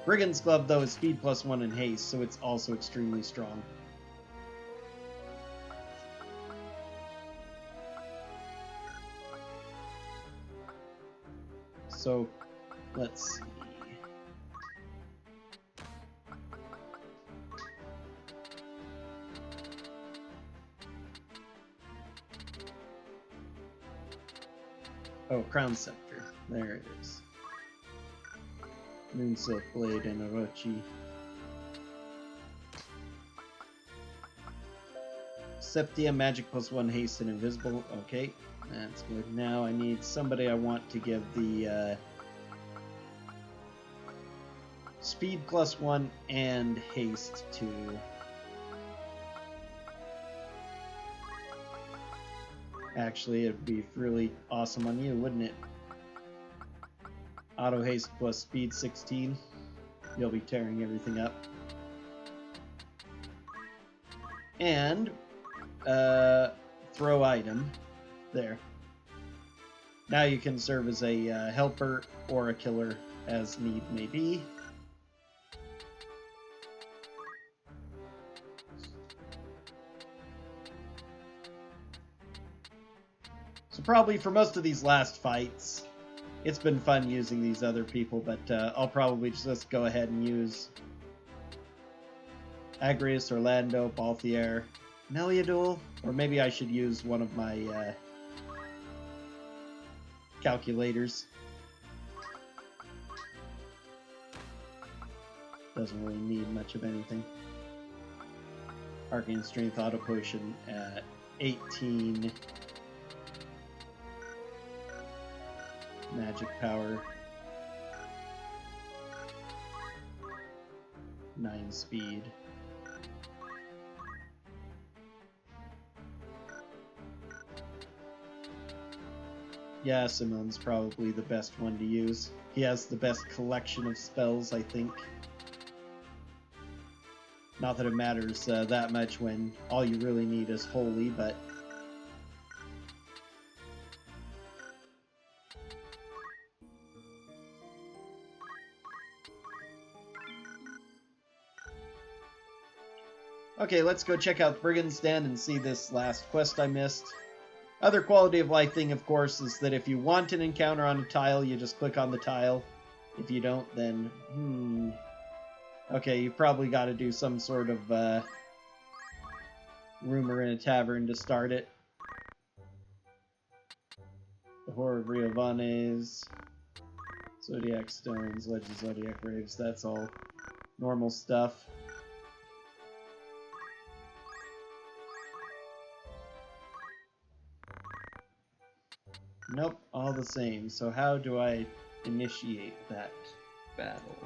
S1: Briggs Glove, though, is speed +1 and haste, so it's also extremely strong. So, let's see. Oh, Crown Scepter. There it is. Moonsilk Blade and Orochi. Septia, Magic +1, Haste, and Invisible. Okay, that's good. Now I need somebody I want to give the Speed +1 and Haste to. Actually, it'd be really awesome on you, wouldn't it? Auto haste plus speed 16. You'll be tearing everything up. And throw item. There. Now you can serve as a helper or a killer as need may be. probably for most of these last fights, it's been fun using these other people, but I'll probably just go ahead and use Agrius, Orlando, Balthier, Meliadul, or maybe I should use one of my calculators. Doesn't really need much of anything. Arcane Strength Auto Potion at 18. Magic Power. 9 Speed. Yeah, Simone's probably the best one to use. He has the best collection of spells, I think. Not that it matters that much when all you really need is Holy, but... Okay, let's go check out Brigand's Den and see this last quest I missed. Other quality of life thing, of course, is that if you want an encounter on a tile, you just click on the tile. If you don't, then... Okay, you've probably got to do some sort of rumor in a tavern to start it. The Horror of Riovanes, Zodiac Stones, Legend of Zodiac Graves, that's all normal stuff. Nope, all the same. So how do I initiate that battle?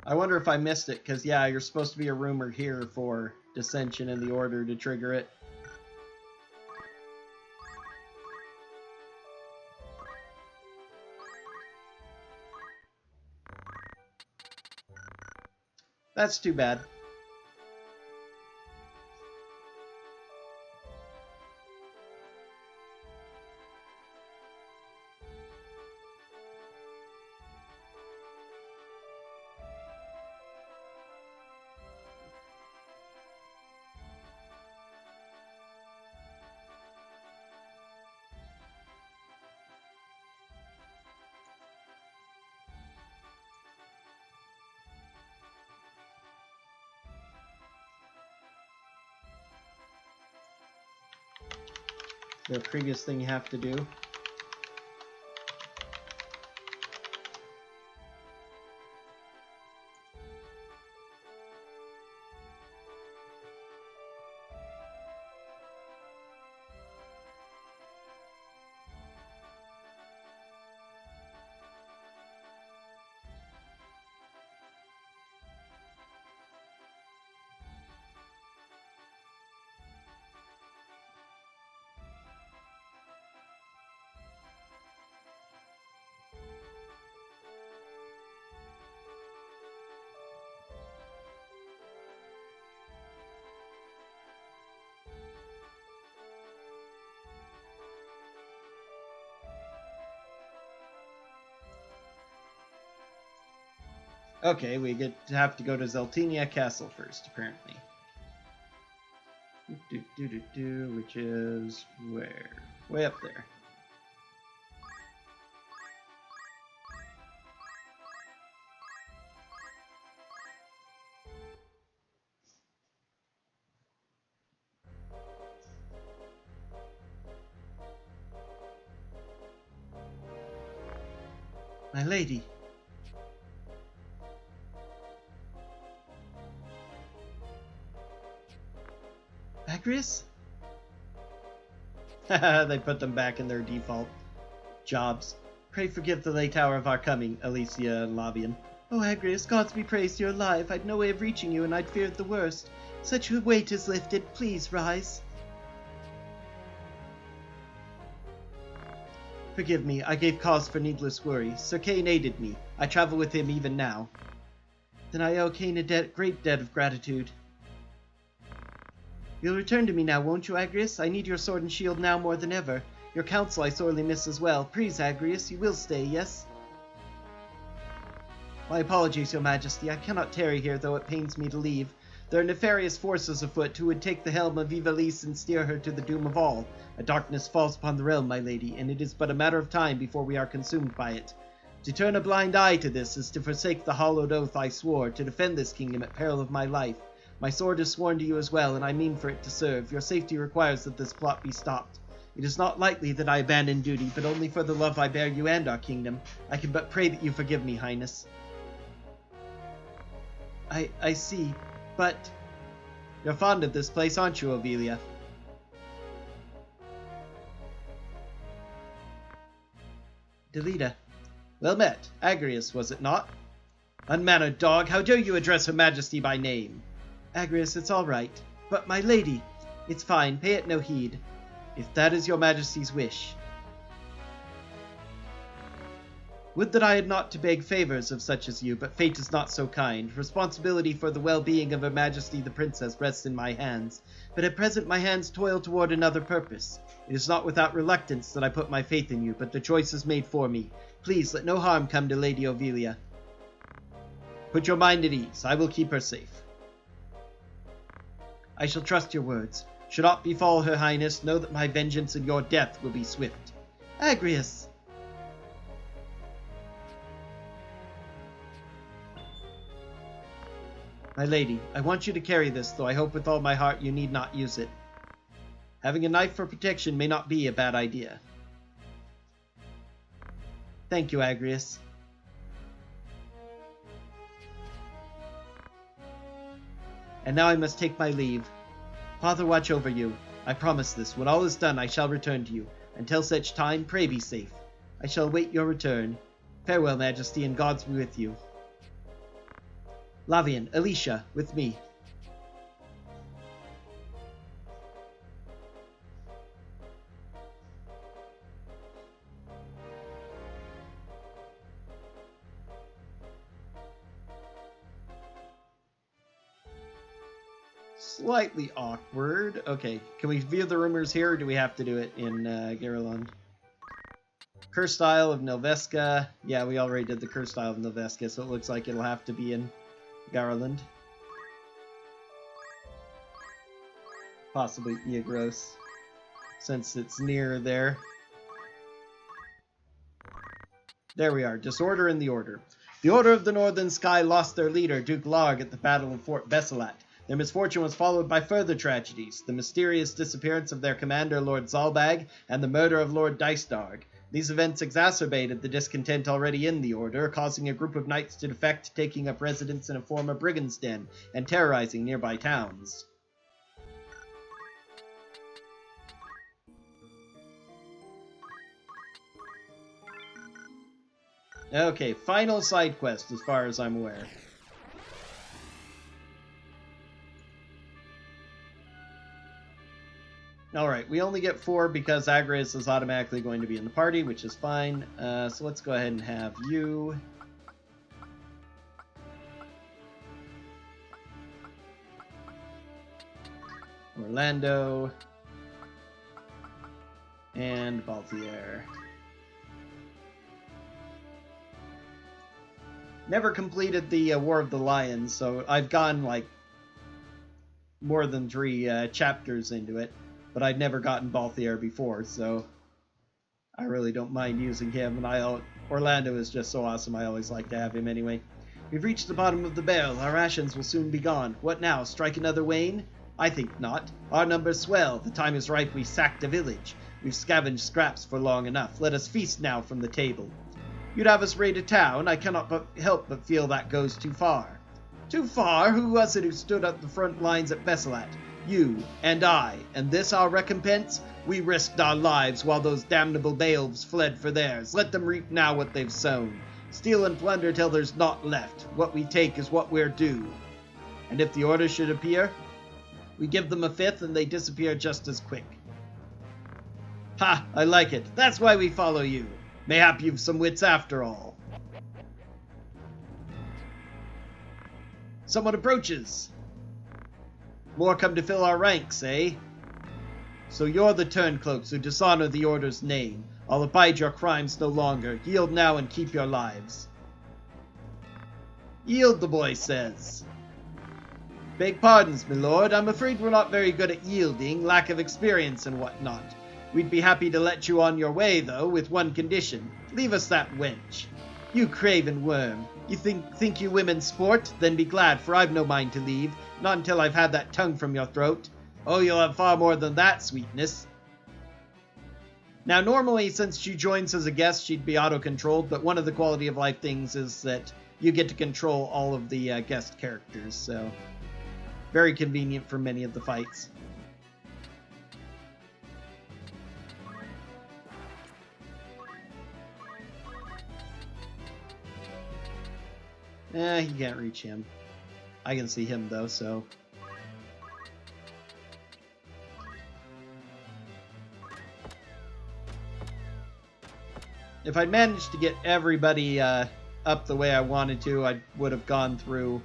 S1: I wonder if I missed it, because yeah, you're supposed to be a rumor here for Dissension in the Order to trigger it. That's too bad. The previous thing you have to do. Okay, we have to go to Zeltinia Castle first, apparently. Which is where? Way up there. My lady. Agrius? They put them back in their default jobs. Pray forgive the late hour of our coming, Alicia and Lavian. Oh, Agrius, gods be praised you're alive. I'd no way of reaching you, and I'd feared the worst. Such a weight is lifted. Please rise. Forgive me, I gave cause for needless worry. Sir Kane aided me. I travel with him even now. Then I owe Kane a great debt of gratitude. You'll return to me now, won't you, Agrius? I need your sword and shield now more than ever. Your counsel I sorely miss as well. Please, Agrius, you will stay, yes? My apologies, your majesty. I cannot tarry here, though it pains me to leave. There are nefarious forces afoot who would take the helm of Ivalice and steer her to the doom of all. A darkness falls upon the realm, my lady, and it is but a matter of time before we are consumed by it. To turn a blind eye to this is to forsake the hallowed oath I swore, to defend this kingdom at peril of my life. My sword is sworn to you as well, and I mean for it to serve. Your safety requires that this plot be stopped. It is not likely that I abandon duty, but only for the love I bear you and our kingdom. I can but pray that you forgive me, Highness. I see, but... You're fond of this place, aren't you, Ovelia? Delita. Well met. Agrius, was it not? Unmannered dog, how dare you address Her Majesty by name? Agrius, it's all right. But my lady... It's fine, pay it no heed. If that is your Majesty's wish. Would that I had not to beg favors of such as you, but fate is not so kind. Responsibility for the well-being of Her Majesty the Princess rests in my hands, but at present my hands toil toward another purpose. It is not without reluctance that I put my faith in you, but the choice is made for me. Please let no harm come to Lady Ovelia. Put your mind at ease. I will keep her safe. I shall trust your words. Should aught befall Her Highness, know that my vengeance and your death will be swift. Agrius! My lady, I want you to carry this, though I hope with all my heart you need not use it. Having a knife for protection may not be a bad idea. Thank you, Agrius. And now I must take my leave. Father, watch over you. I promise this. When all is done, I shall return to you. Until such time, pray be safe. I shall await your return. Farewell, Majesty, and gods be with you. Lavian, Alicia, with me. Slightly awkward. Okay, can we view the rumors here, or do we have to do it in Garland? Curse Style of Nelveska. Yeah, we already did the Curse Style of Nelveska, so it looks like it'll have to be in Garland. Possibly Iagros, since it's near there. There we are. Disorder in the Order. The Order of the Northern Sky lost their leader, Duke Larg, at the Battle of Fort Besselat. Their misfortune was followed by further tragedies, the mysterious disappearance of their commander, Lord Zalbag, and the murder of Lord Dystarg. These events exacerbated the discontent already in the Order, causing a group of knights to defect, taking up residence in a former brigand's den, and terrorizing nearby towns. Okay, final side quest as far as I'm aware. Alright, we only get 4 because Agrius is automatically going to be in the party, which is fine. So let's go ahead and have you. Orlando. And Balthier. Never completed the War of the Lions, so I've gone like more than 3 chapters into it, but I'd never gotten Balthier before, so I really don't mind using him, and Orlando is just so awesome, I always like to have him anyway. We've reached the bottom of the barrel. Our rations will soon be gone. What now? Strike another wane? I think not. Our numbers swell. The time is ripe we sacked a village. We've scavenged scraps for long enough. Let us feast now from the table. You'd have us raid a town? I cannot help but feel that goes too far. Too far? Who was it who stood at the front lines at Besselat? You and I. And this our recompense? We risked our lives while those damnable Beowulfs fled for theirs. Let them reap now what they've sown. Steal and plunder till there's naught left. What we take is what we're due. And if the order should appear, we give them a fifth and they disappear just as quick. Ha! I like it. That's why we follow you. Mayhap you've some wits after all. Someone approaches. More come to fill our ranks, eh? So you're the turncloaks who dishonor the order's name. I'll abide your crimes no longer. Yield now and keep your lives. Yield, the boy says. Beg pardons, my lord. I'm afraid we're not very good at yielding, lack of experience and whatnot. We'd be happy to let you on your way, though, with one condition. Leave us that wench. You craven worm. You think you women sport? Then be glad, for I've no mind to leave. Not until I've had that tongue from your throat. Oh, you'll have far more than that, sweetness. Now, normally, since she joins as a guest, she'd be auto-controlled, but one of the quality of life things is that you get to control all of the guest characters, so very convenient for many of the fights. You can't reach him. I can see him, though, so... If I'd managed to get everybody up the way I wanted to, I would have gone through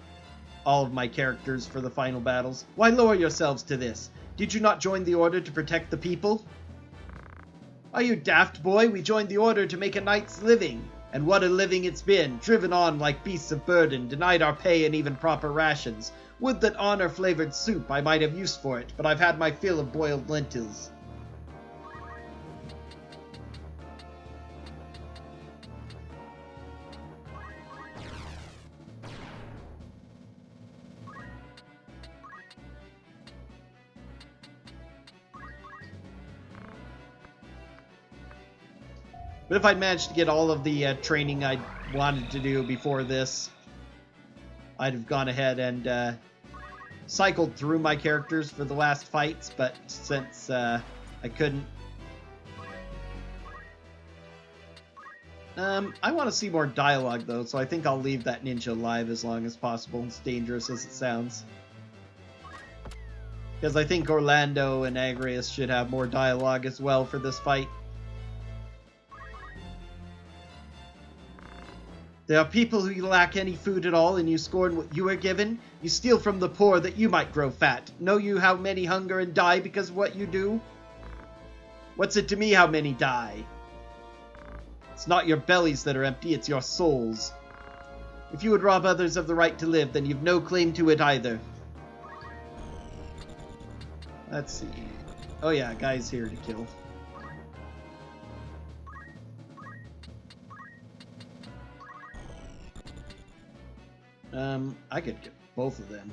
S1: all of my characters for the final battles. Why lower yourselves to this? Did you not join the order to protect the people? Are you daft, boy? We joined the order to make a night's living. And what a living it's been, driven on like beasts of burden, denied our pay and even proper rations. Would that honor-flavored soup I might have use for it, but I've had my fill of boiled lentils. But if I'd managed to get all of the training I wanted to do before this, I'd have gone ahead and cycled through my characters for the last fights, but since I couldn't... I want to see more dialogue, though, so I think I'll leave that ninja alive as long as possible, as dangerous as it sounds. Because I think Orlando and Agrias should have more dialogue as well for this fight. There are people who lack any food at all, and you scorn what you are given. You steal from the poor that you might grow fat. Know you how many hunger and die because of what you do? What's it to me how many die? It's not your bellies that are empty, it's your souls. If you would rob others of the right to live, then you've no claim to it either. Let's see. Oh yeah, guy's here to kill. I could get both of them.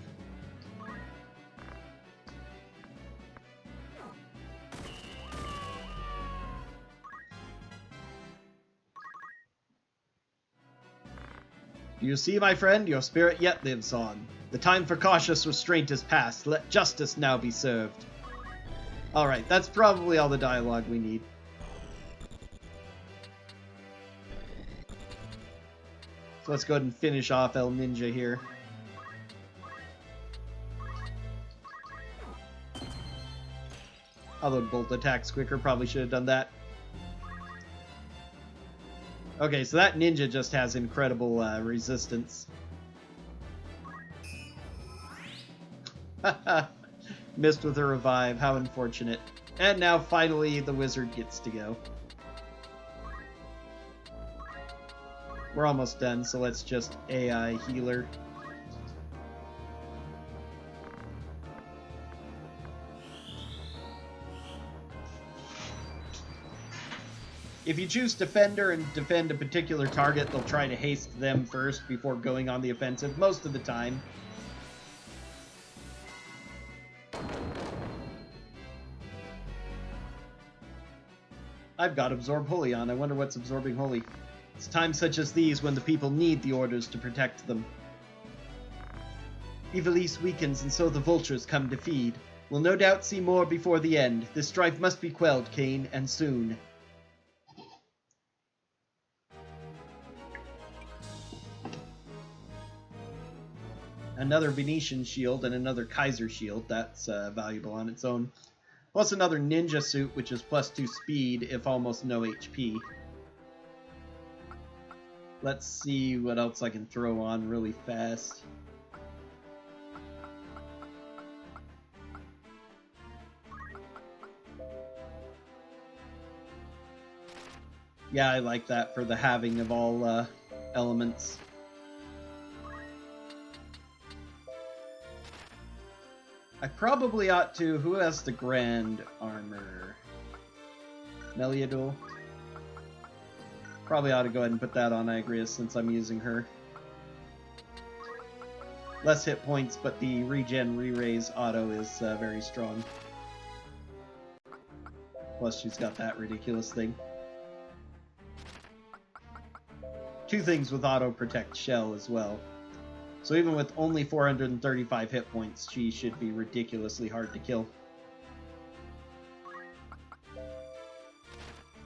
S1: You see, my friend, your spirit yet lives on. The time for cautious restraint is past. Let justice now be served. Alright, that's probably all the dialogue we need. So let's go ahead and finish off El Ninja here. Although bolt attacks quicker, probably should have done that. Okay, so that ninja just has incredible resistance. Missed with a revive, how unfortunate. And now finally the wizard gets to go. We're almost done, so let's just AI healer. If you choose Defender and defend a particular target, they'll try to haste them first before going on the offensive, most of the time. I've got Absorb Holy on. I wonder what's absorbing Holy. It's times such as these when the people need the orders to protect them. Ivalice weakens, and so the vultures come to feed. We'll no doubt see more before the end. This strife must be quelled, Kane, and soon. Another Venetian shield and another Kaiser shield. That's valuable on its own. Plus another ninja suit, which is +2 speed if almost no HP. Let's see what else I can throw on really fast. Yeah, I like that for the halving of all elements. I probably ought to... Who has the grand armor? Meliadul? Probably ought to go ahead and put that on Agrias since I'm using her. Less hit points, but the regen re-raise auto is very strong. Plus she's got that ridiculous thing. Two things with auto protect shell as well. So even with only 435 hit points, she should be ridiculously hard to kill.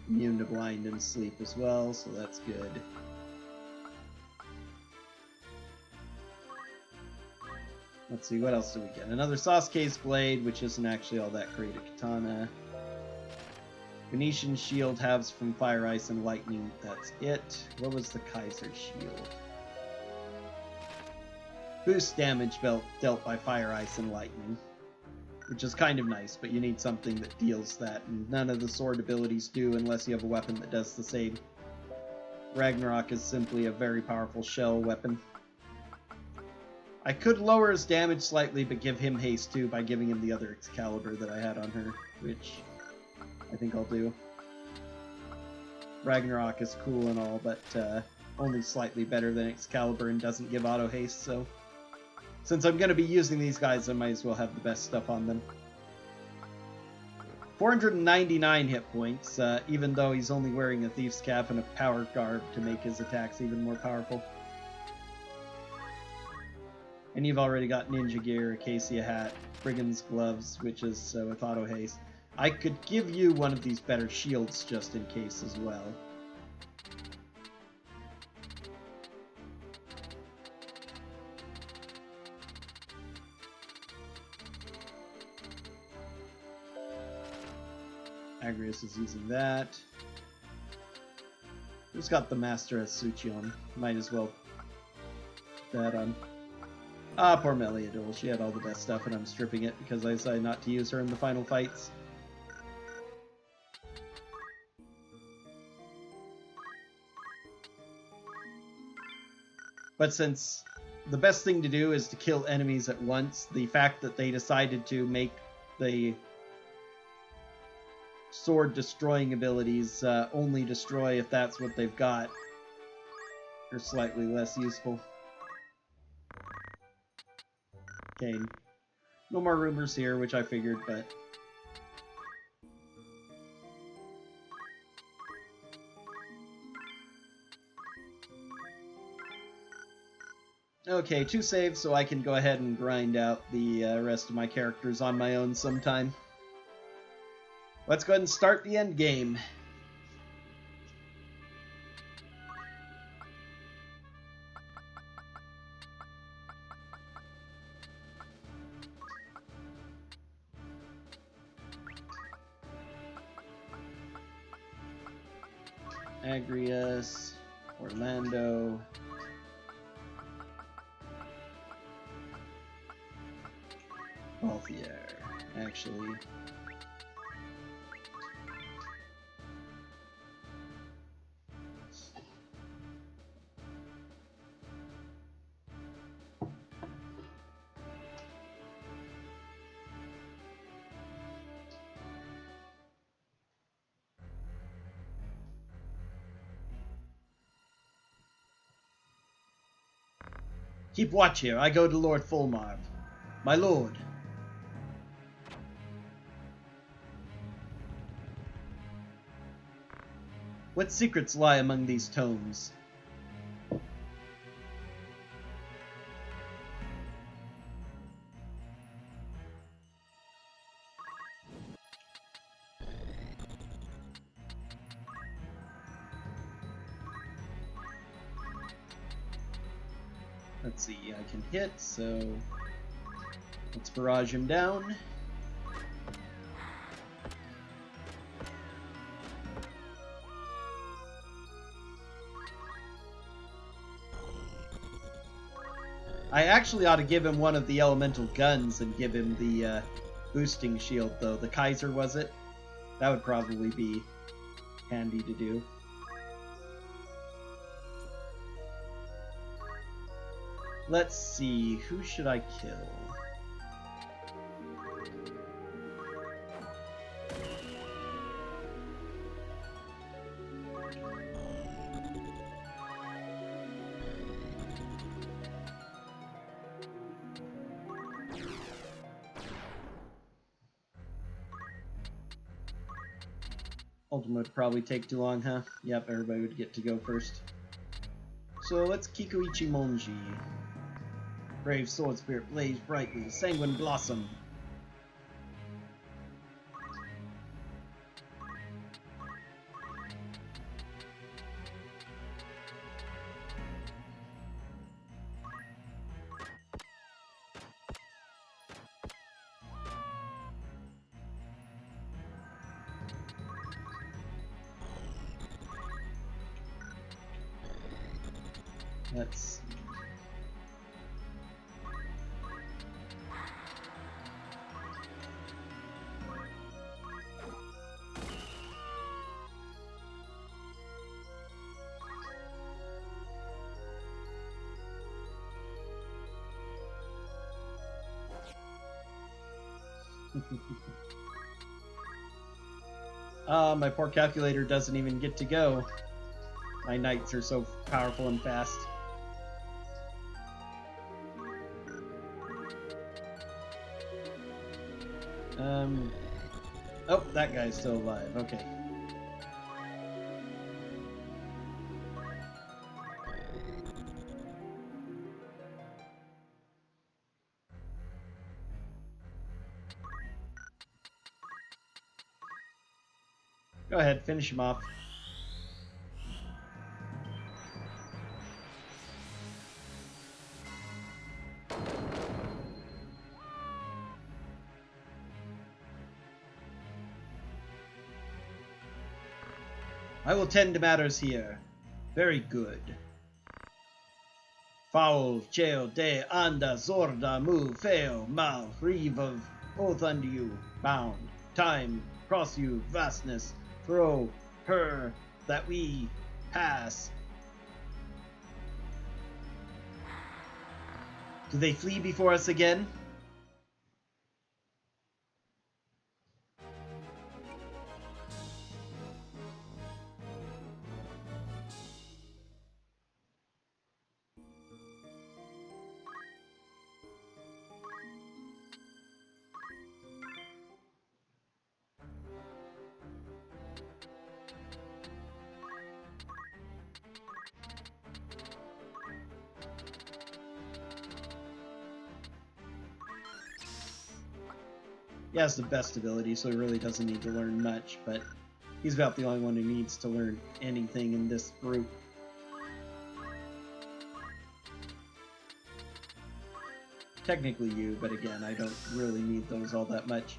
S1: Immune to blind and sleep as well, so that's good. Let's see, what else do we get? Another Sasuke's Blade, which isn't actually all that great. A katana. Venetian shield halves from fire, ice, and lightning. That's it. What was the Kaiser shield? Boost damage dealt by fire, ice, and lightning. Which is kind of nice, but you need something that deals that, and none of the sword abilities do unless you have a weapon that does the same. Ragnarok is simply a very powerful shell weapon. I could lower his damage slightly, but give him haste too by giving him the other Excalibur that I had on her, which I think I'll do. Ragnarok is cool and all, but only slightly better than Excalibur and doesn't give auto haste, so... Since I'm going to be using these guys, I might as well have the best stuff on them. 499 hit points, even though he's only wearing a Thief's Cap and a Power Garb to make his attacks even more powerful. And you've already got Ninja Gear, Acacia Hat, Briggs Gloves, which is with auto haste. I could give you one of these better shields just in case as well. Agrias is using that. Who's got the Master Asuchi on? Might as well put that on. Ah, poor Meliadul. She had all the best stuff and I'm stripping it because I decided not to use her in the final fights. But since the best thing to do is to kill enemies at once, the fact that they decided to make the sword destroying abilities only destroy if that's what they've got are slightly less useful. Okay, no more rumors here, which I figured, but... Okay, 2 saves so I can go ahead and grind out the rest of my characters on my own sometime. Let's go ahead and start the end game. Agrias, Orlando. Balthier, actually. Keep watch here. I go to Lord Fulmarv. My lord. What secrets lie among these tomes? Let's see, I can hit, so let's barrage him down. I actually ought to give him one of the elemental guns and give him the boosting shield, though. The Kaiser, was it? That would probably be handy to do. Let's see, who should I kill? Ultimate would probably take too long, huh? Yep, everybody would get to go first. So let's Kikuichi Monji. Brave sword spirit blaze brightly, sanguine blossom. Let's see. My poor calculator doesn't even get to go. My knights are so powerful and fast. Oh, that guy's still alive. Okay. Go ahead, finish him off. I will tend to matters here. Very good. Foul, jail, de, anda, zorda, move, fail, mal, reeve of oath unto you, bound, time, cross you, vastness, throw, her, that we pass. Do they flee before us again? He has the best ability, so he really doesn't need to learn much, but he's about the only one who needs to learn anything in this group. Technically you, but again, I don't really need those all that much.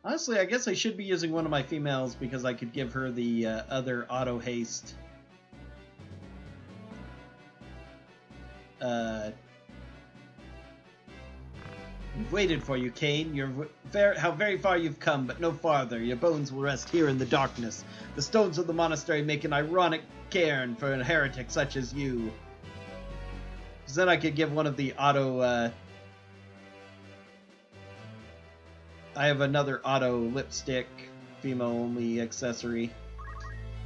S1: Honestly, I guess I should be using one of my females because I could give her the other auto haste. We've waited for you, Cain. How very far you've come, but no farther. Your bones will rest here in the darkness. The stones of the monastery make an ironic cairn for a heretic such as you. So then I could give one of the auto, I have another auto lipstick, female-only accessory.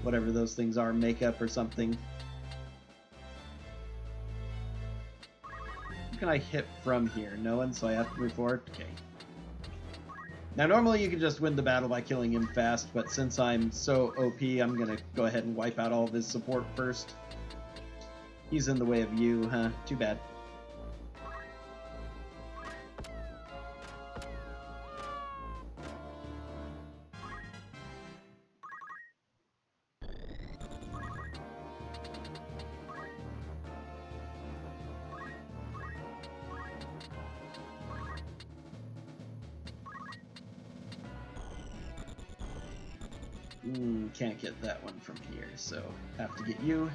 S1: Whatever those things are, makeup or something. Can I hit from here? No one, so I have to move forward? Okay. Now, normally you can just win the battle by killing him fast, but since I'm so OP, I'm gonna go ahead and wipe out all of his support first. He's in the way of you, huh? Too bad. Can't get that one from here, so have to get you.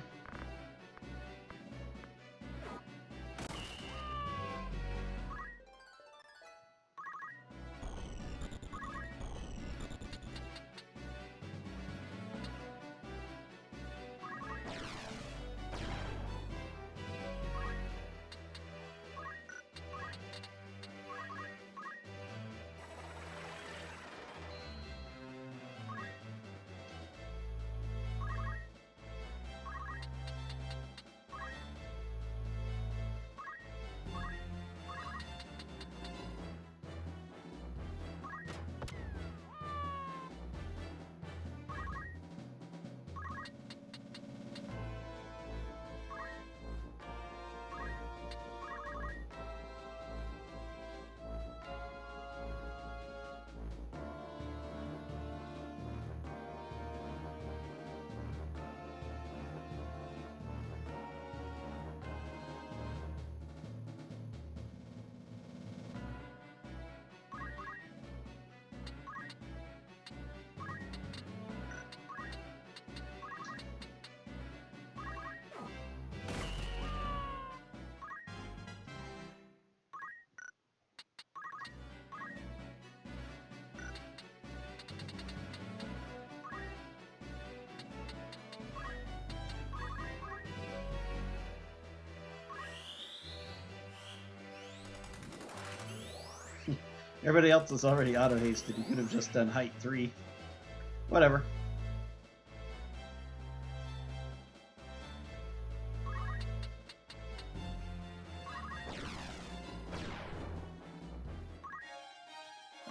S1: Everybody else is already auto-hasted. You could have just done height 3. Whatever.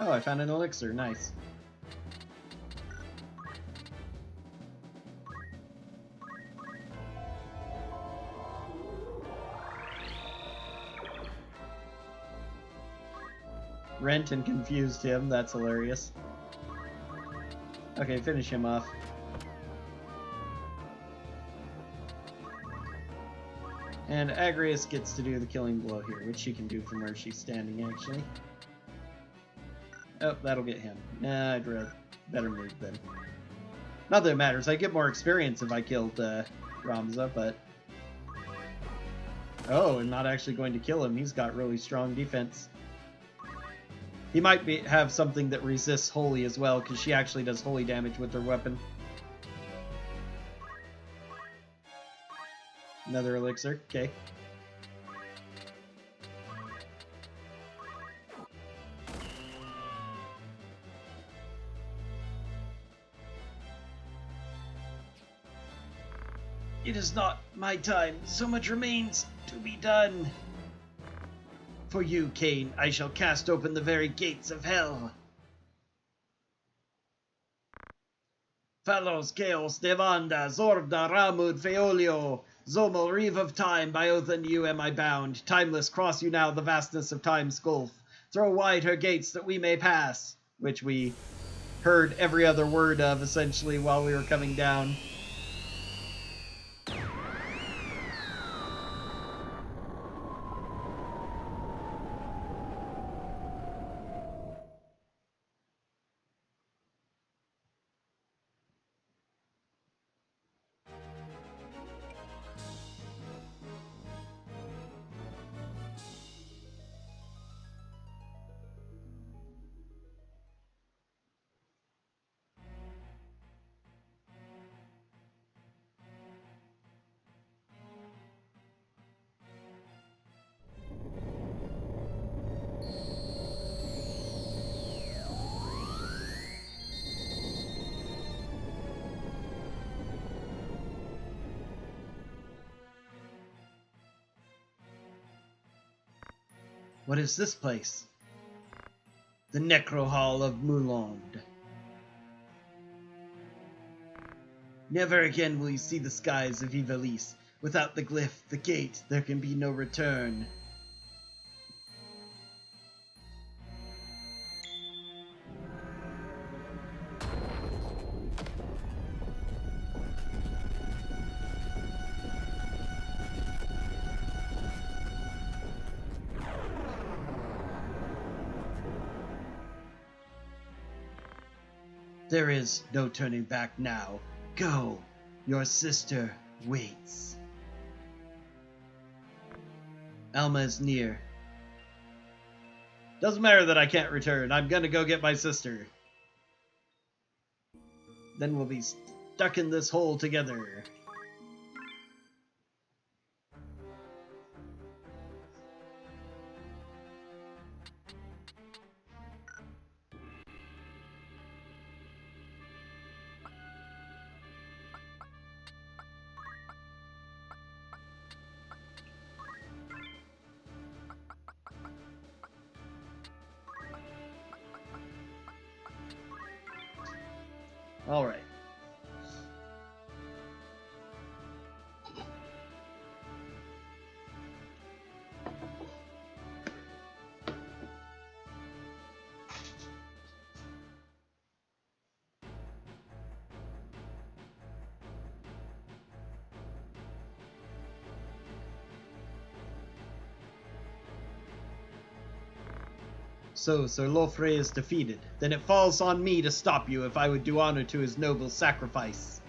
S1: Oh, I found an elixir. Nice. Rent and confused him. That's hilarious. Okay, finish him off. And Agrius gets to do the killing blow here, which she can do from where she's standing, actually. Oh, that'll get him. Nah, I'd better move then. Not that it matters. I get more experience if I killed Ramza, but... Oh, and not actually going to kill him. He's got really strong defense. He might have something that resists holy as well, because she actually does holy damage with her weapon. Another elixir. Okay. It is not my time. So much remains to be done. For you, Cain, I shall cast open the very gates of hell. Fellows, Chaos, Devanda, Zorda, Ramud, Feolio, Zomel, Reeve of Time, by oath unto you am I bound. Timeless, cross you now the vastness of time's gulf. Throw wide her gates that we may pass. Which we heard every other word of, essentially, while we were coming down. What is this place? The Necro Hall of Moulond. Never again will you see the skies of Ivalice. Without the glyph, the gate, there can be no return. There is no turning back now. Go! Your sister waits. Alma is near. Doesn't matter that I can't return. I'm gonna go get my sister. Then we'll be stuck in this hole together. All right. So, Sir Lofre is defeated. Then it falls on me to stop you if I would do honor to his noble sacrifice.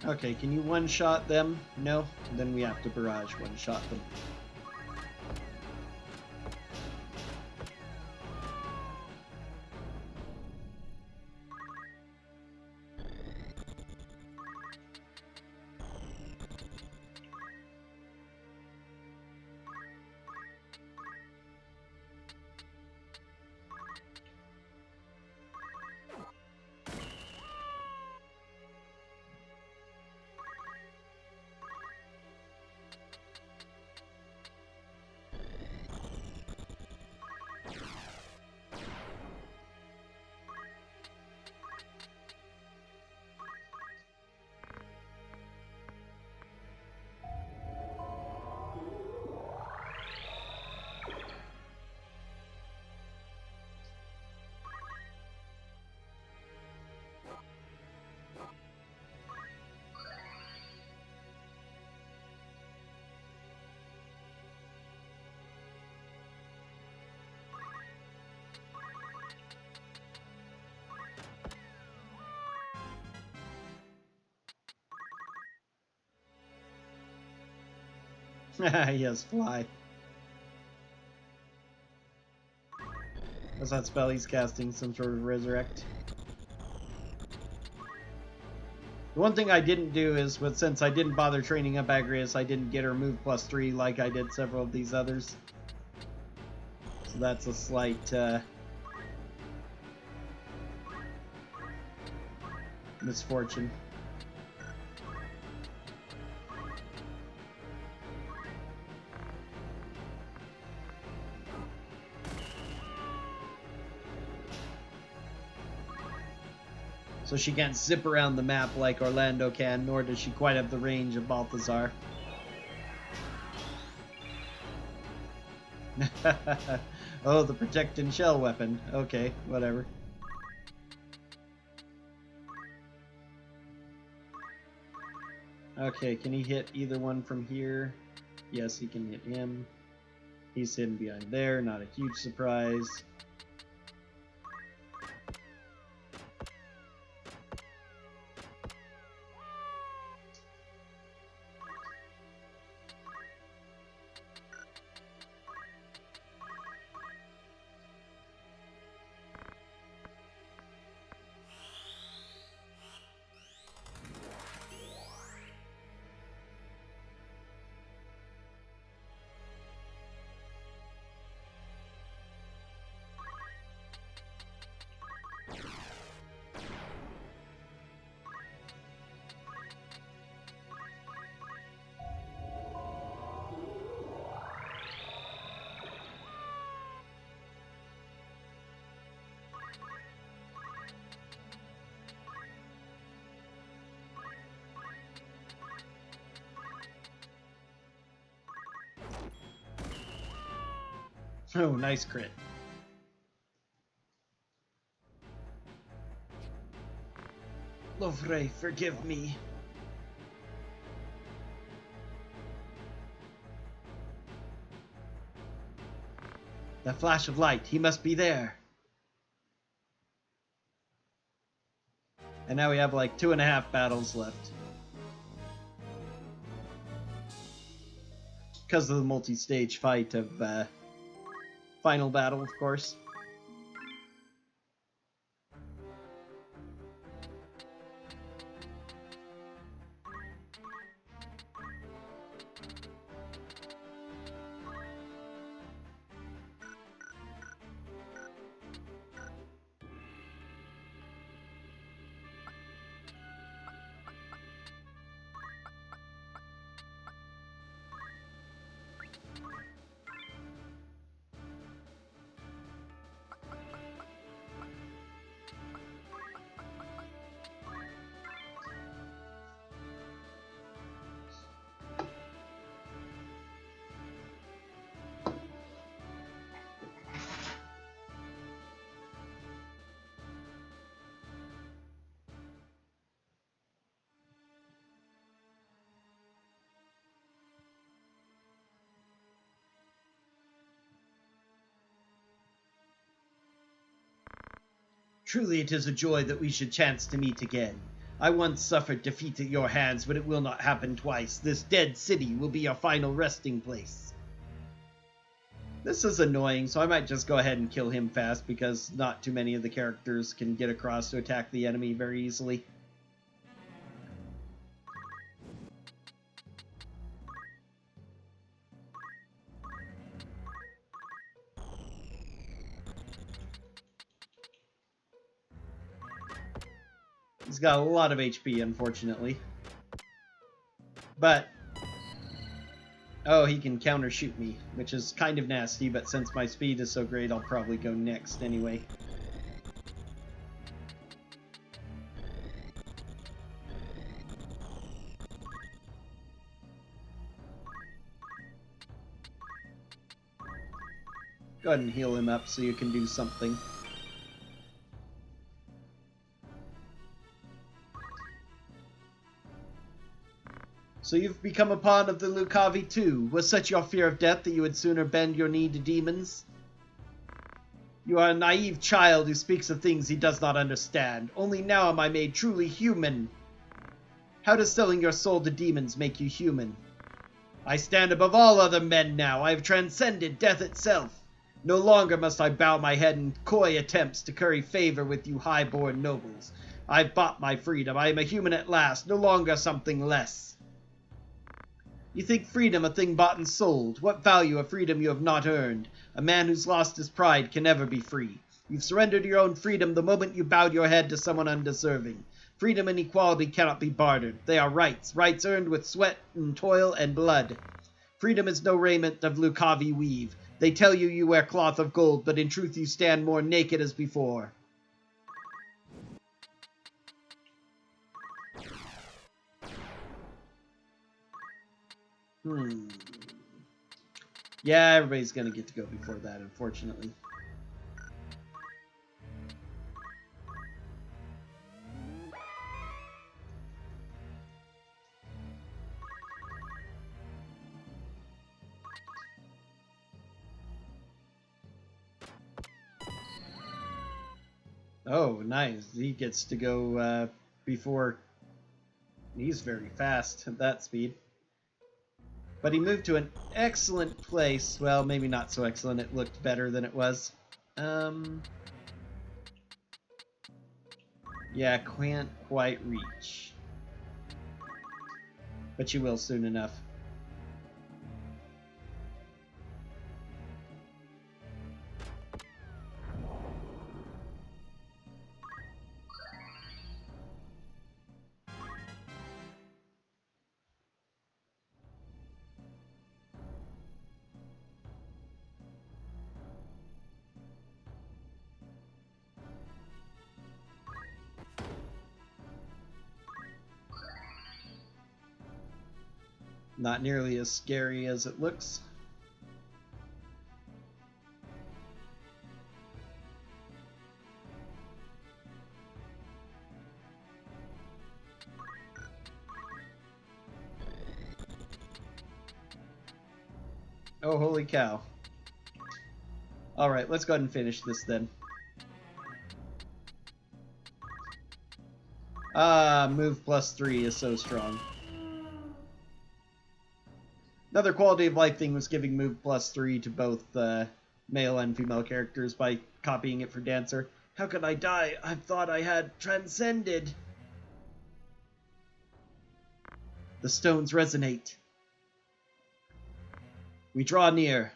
S1: Okay, can you one-shot them? No? Then we have to barrage one-shot them. Yes, fly. What's that spell he's casting? Some sort of resurrect? The one thing I didn't do is, since I didn't bother training up Agrias, I didn't get her move +3 like I did several of these others. So that's a slight misfortune. So she can't zip around the map like Orlando can, nor does she quite have the range of Balthazar. Oh, the protect and shell weapon. Okay, whatever. Okay, can he hit either one from here? Yes, he can hit him. He's hidden behind there, not a huge surprise. Oh, nice crit. Lovre, forgive me. That flash of light, he must be there. And now we have like 2.5 battles left. Because of the multi-stage fight of final battle, of course. Truly it is a joy that we should chance to meet again. I once suffered defeat at your hands, but it will not happen twice. This dead city will be your final resting place. This is annoying, so I might just go ahead and kill him fast, because not too many of the characters can get across to attack the enemy very easily. He's got a lot of HP, unfortunately. But, oh, he can counter shoot me, which is kind of nasty, but since my speed is so great, I'll probably go next anyway. Go ahead and heal him up so you can do something. So you've become a pawn of the Lucavi too. Was such your fear of death that you would sooner bend your knee to demons? You are a naive child who speaks of things he does not understand. Only now am I made truly human. How does selling your soul to demons make you human? I stand above all other men now. I have transcended death itself. No longer must I bow my head in coy attempts to curry favor with you high-born nobles. I've bought my freedom. I am a human at last, no longer something less. You think freedom a thing bought and sold? What value a freedom you have not earned? A man who's lost his pride can never be free. You've surrendered your own freedom the moment you bowed your head to someone undeserving. Freedom and equality cannot be bartered. They are rights, rights earned with sweat and toil and blood. Freedom is no raiment of Lucavi weave. They tell you you wear cloth of gold, but in truth you stand more naked as before. Yeah, everybody's gonna get to go before that, unfortunately. Oh, nice. He gets to go before... He's very fast at that speed. But he moved to an excellent place. Well, maybe not so excellent. It looked better than it was. Yeah, can't quite reach. But you will soon enough. Not nearly as scary as it looks. Oh, holy cow. Alright, let's go ahead and finish this then. Move +3 is so strong. Another quality of life thing was giving move +3 to both male and female characters by copying it for Dancer. How could I die? I thought I had transcended. The stones resonate. We draw near.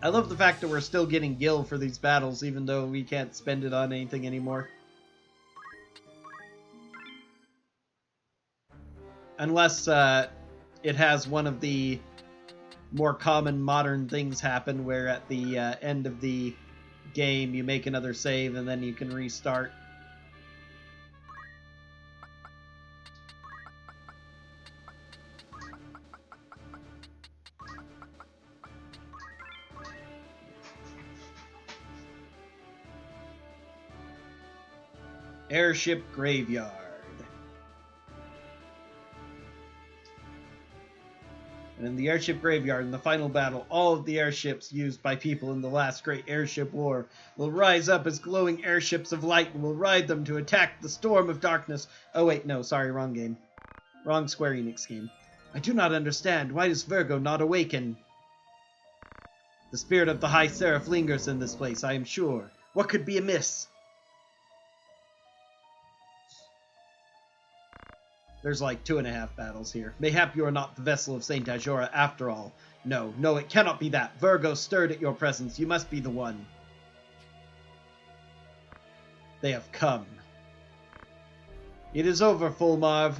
S1: I love the fact that we're still getting gil for these battles, even though we can't spend it on anything anymore. Unless it has one of the more common modern things happen, where at the end of the game you make another save and then you can restart. Airship Graveyard. And in the Airship Graveyard, in the final battle, all of the airships used by people in the last great airship war will rise up as glowing airships of light and will ride them to attack the storm of darkness. Oh wait, no, sorry, wrong game. Wrong Square Enix game. I do not understand. Why does Virgo not awaken? The spirit of the High Seraph lingers in this place, I am sure. What could be amiss? There's like 2.5 battles here. Mayhap you are not the vessel of Saint Ajora after all. No, no, it cannot be that. Virgo stirred at your presence. You must be the one. They have come. It is over, Fulmarv.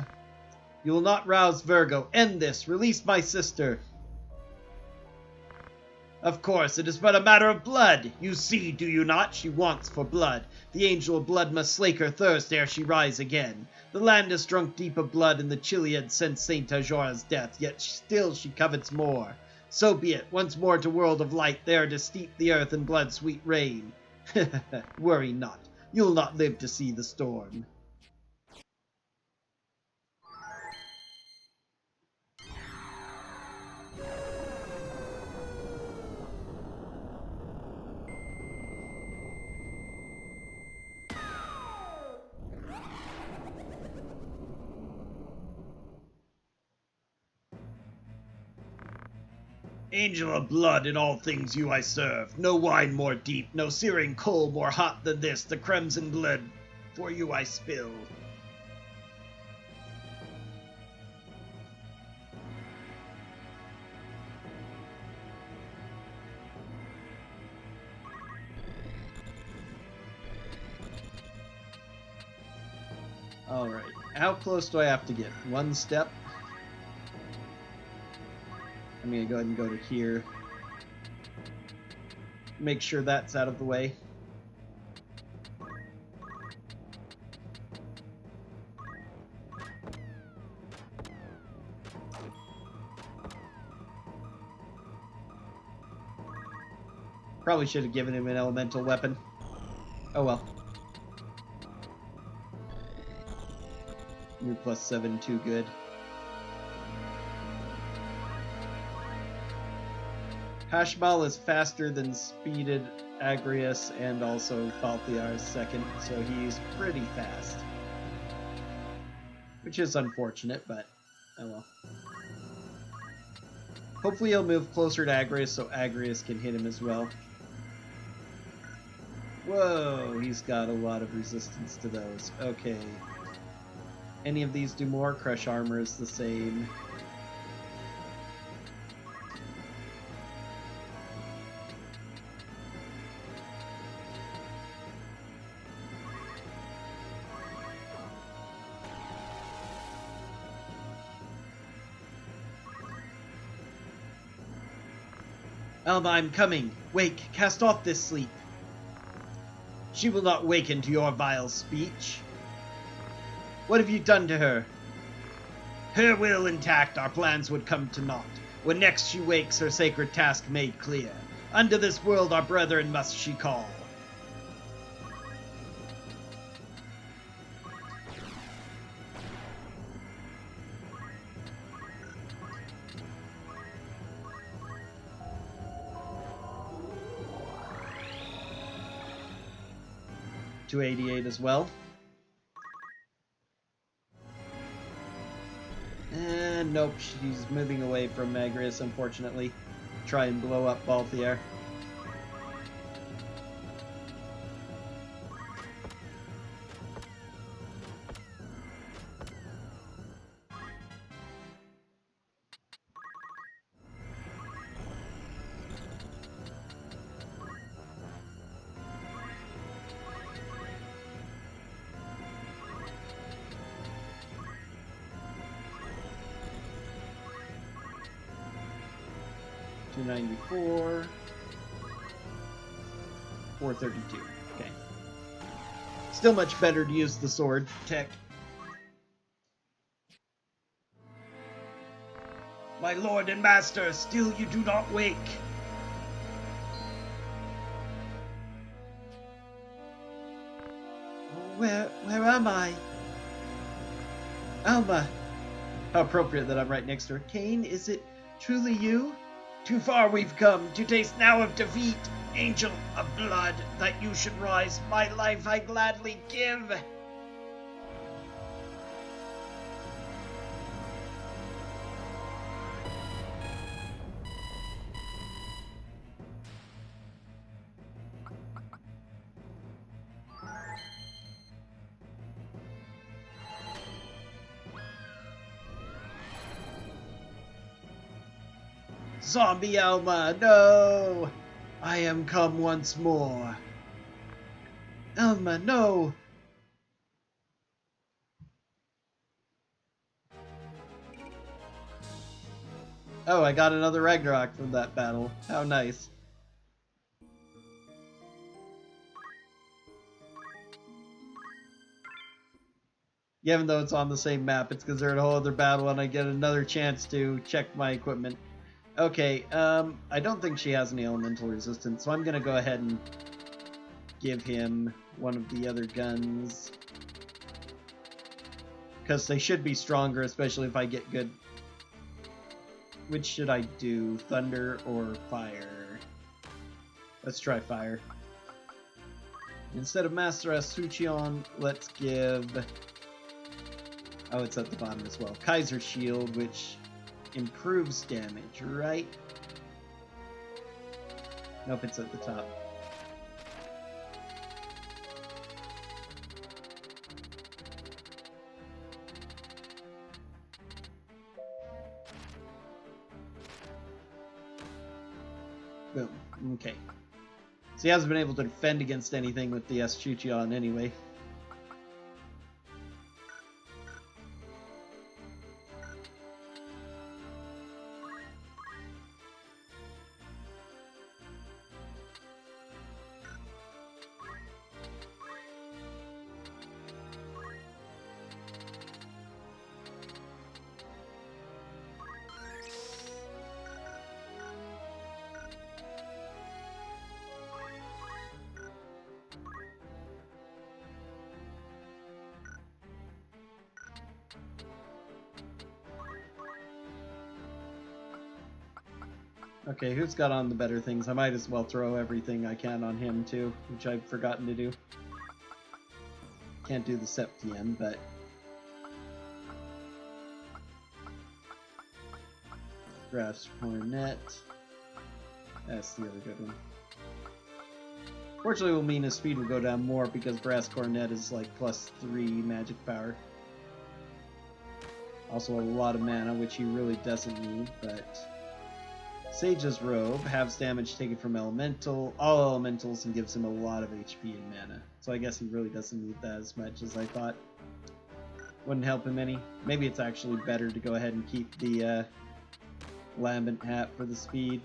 S1: You will not rouse Virgo. End this. Release my sister. Of course, it is but a matter of blood. You see, do you not? She wants for blood. The angel of blood must slake her thirst ere she rise again. The land has drunk deep of blood in the Chiliad since Saint Ajora's death, yet still she covets more. So be it, once more to world of light, there to steep the earth in blood-sweet rain. Worry not, you'll not live to see the storm. Angel of blood, in all things you I serve. No wine more deep, no searing coal more hot than this. The crimson blood for you I spill. Alright, how close do I have to get? One step? I'm going to go ahead and go to here. Make sure that's out of the way. Probably should have given him an elemental weapon. Oh well. You're +7, too good. Hashmal is faster than speeded Agrius and also Balthiar's second, so he's pretty fast. Which is unfortunate, but oh well. Hopefully he'll move closer to Agrius so Agrius can hit him as well. Whoa, he's got a lot of resistance to those. Okay. Any of these do more? Crush armor is the same. Alma, I'm coming. Wake, cast off this sleep. She will not waken to your vile speech. What have you done to her? Her will intact, our plans would come to naught. When next she wakes, her sacred task made clear. Unto this world our brethren must she call. to 88 as well. And nope, she's moving away from Magrius, unfortunately. Try and blow up Balthier. $294, $432. Okay. Still much better to use the sword tech. My lord and master, still you do not wake. Where am I? Alma. How appropriate that I'm right next to her. Cain, is it truly you? Too far we've come, to taste now of defeat. Angel of blood, that you should rise, my life I gladly give. Zombie Alma, no! I am come once more. Alma, no! Oh, I got another Ragnarok from that battle. How nice. Even though it's on the same map, it's because they're in a whole other battle and I get another chance to check my equipment. Okay, I don't think she has any elemental resistance, so I'm gonna go ahead and give him one of the other guns. Because they should be stronger, especially if I get good. Which should I do? Thunder or fire? Let's try fire. Instead of Master Asuchion, let's give... Oh, it's at the bottom as well. Kaiser Shield, which improves damage, right? Nope, it's at the top. Boom. Okay. So he hasn't been able to defend against anything with the Asuchion anyway. Okay, who's got on the better things? I might as well throw everything I can on him too, which I've forgotten to do. Can't do the Septium, but... Brass Cornet. That's the other good one. Fortunately, it will mean his speed will go down more because Brass Cornet is like +3 magic power. Also a lot of mana, which he really doesn't need, but... Sage's Robe halves damage taken from all elementals, and gives him a lot of HP and mana. So I guess he really doesn't need that as much as I thought. Wouldn't help him any. Maybe it's actually better to go ahead and keep the Lambent Hat for the speed.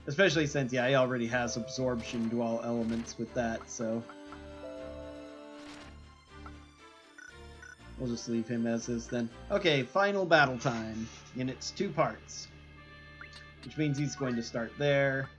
S1: Especially since, yeah, he already has Absorption to all elements with that, so... We'll just leave him as is then. Okay, final battle time. And it's 2 parts. Which means he's going to start there.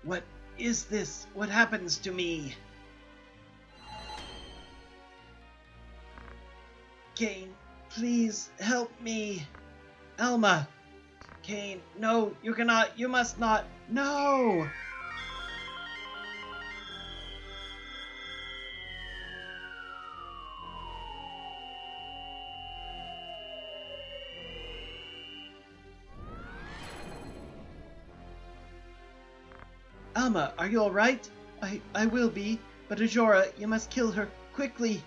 S1: What is this? What happens to me? Kane, please help me. Alma! Kane, no, you cannot, you must not. No! Alma, are you alright? I will be, but Ajora, you must kill her, quickly.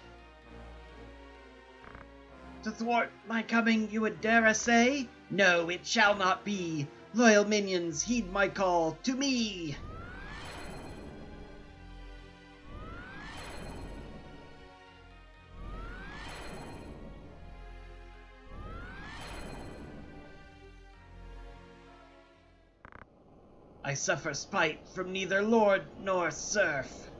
S1: To thwart my coming, you would dare essay? No, it shall not be. Loyal minions, heed my call, to me! I suffer spite from neither lord nor serf.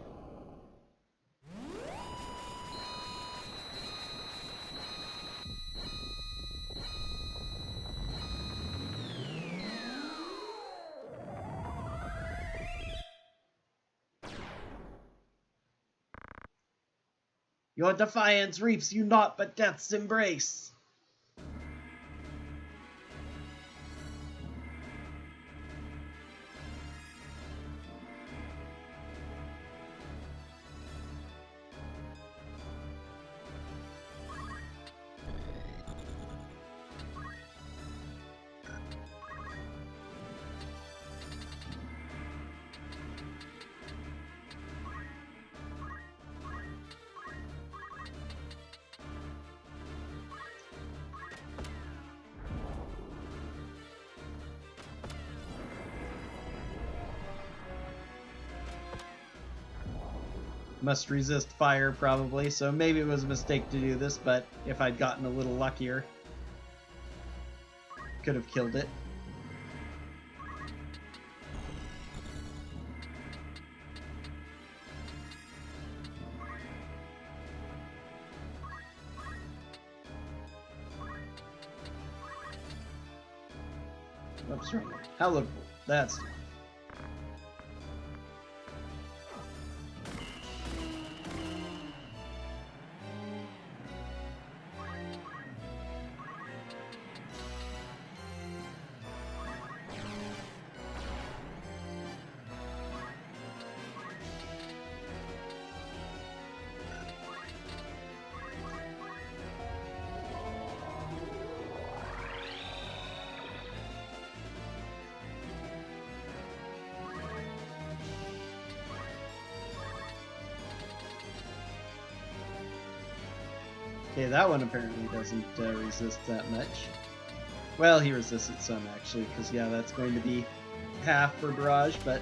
S1: Your defiance reaps you naught but death's embrace. Must resist fire, probably, so maybe it was a mistake to do this, but if I'd gotten a little luckier, could have killed it. Oops, wrong one. Hello, that's... Okay, that one apparently doesn't resist that much. Well, he resists it some, actually, because, yeah, that's going to be half for barrage, but...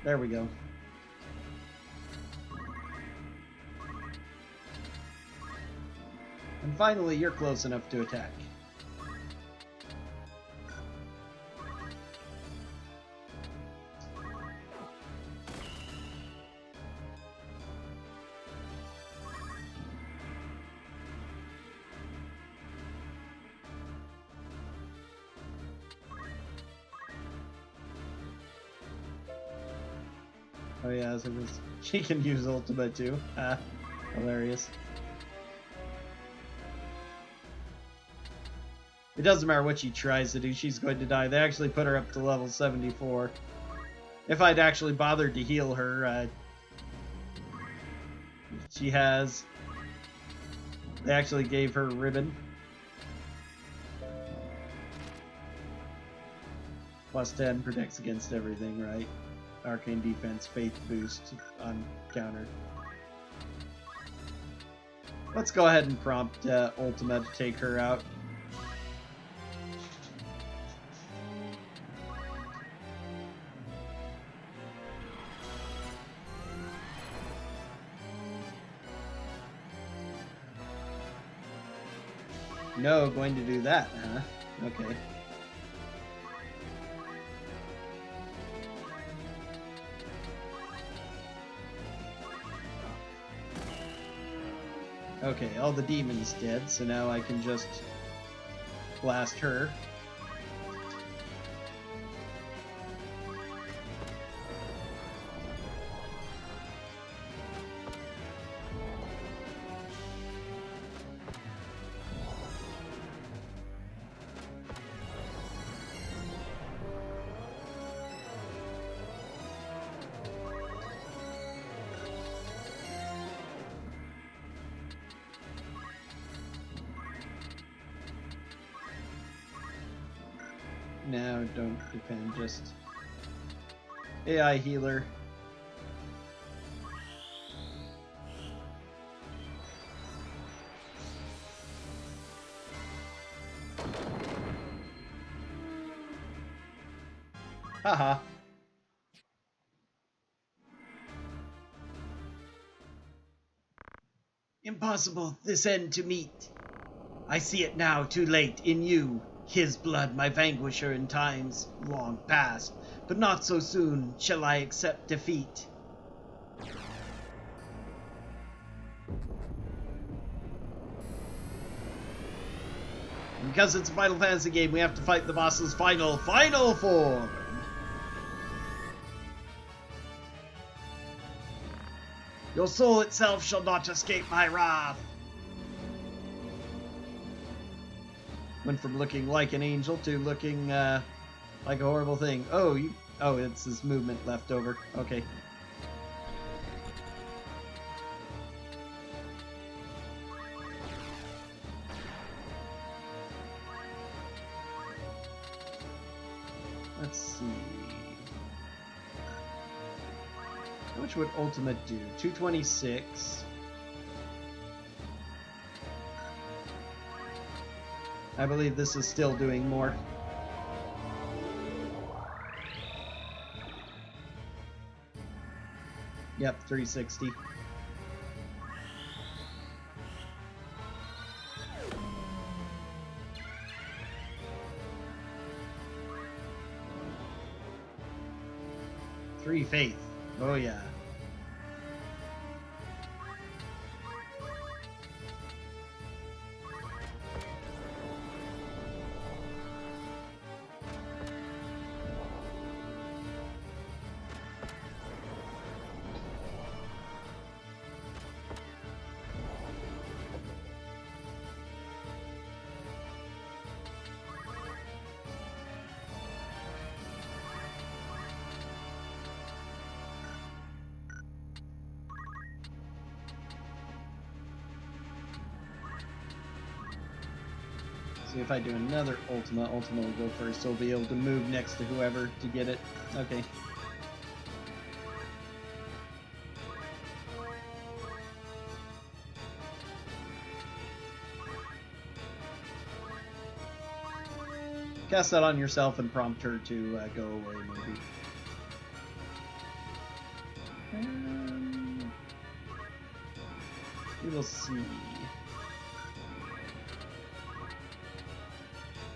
S1: There we go. And finally, you're close enough to attack. Oh yeah, so she can use Ultima too. Ah, hilarious. It doesn't matter what she tries to do, she's going to die. They actually put her up to level 74. If I'd actually bothered to heal her, she has... They actually gave her ribbon. Plus 10, protects against everything, right? Arcane defense, faith boost on counter. Let's go ahead and prompt Ultima to take her out. No, going to do that, huh? Okay. Okay, all the demons dead, so now I can just blast her. Now, don't defend, just AI healer. Haha. Impossible this end to meet. I see it now, too late, in you. His blood, my vanquisher in times long past, but not so soon shall I accept defeat. Because it's a Final Fantasy game, we have to fight the boss's final form. Your soul itself shall not escape my wrath. Went from looking like an angel to looking like a horrible thing. Oh, it's his movement left over. Okay. Let's see. How much would ultimate do? 226. I believe this is still doing more. Yep, 360. Three faith. Oh yeah. See if I do another Ultima. Ultima will go first, so I'll be able to move next to whoever to get it. Okay. Cast that on yourself and prompt her to go away, maybe. We will see.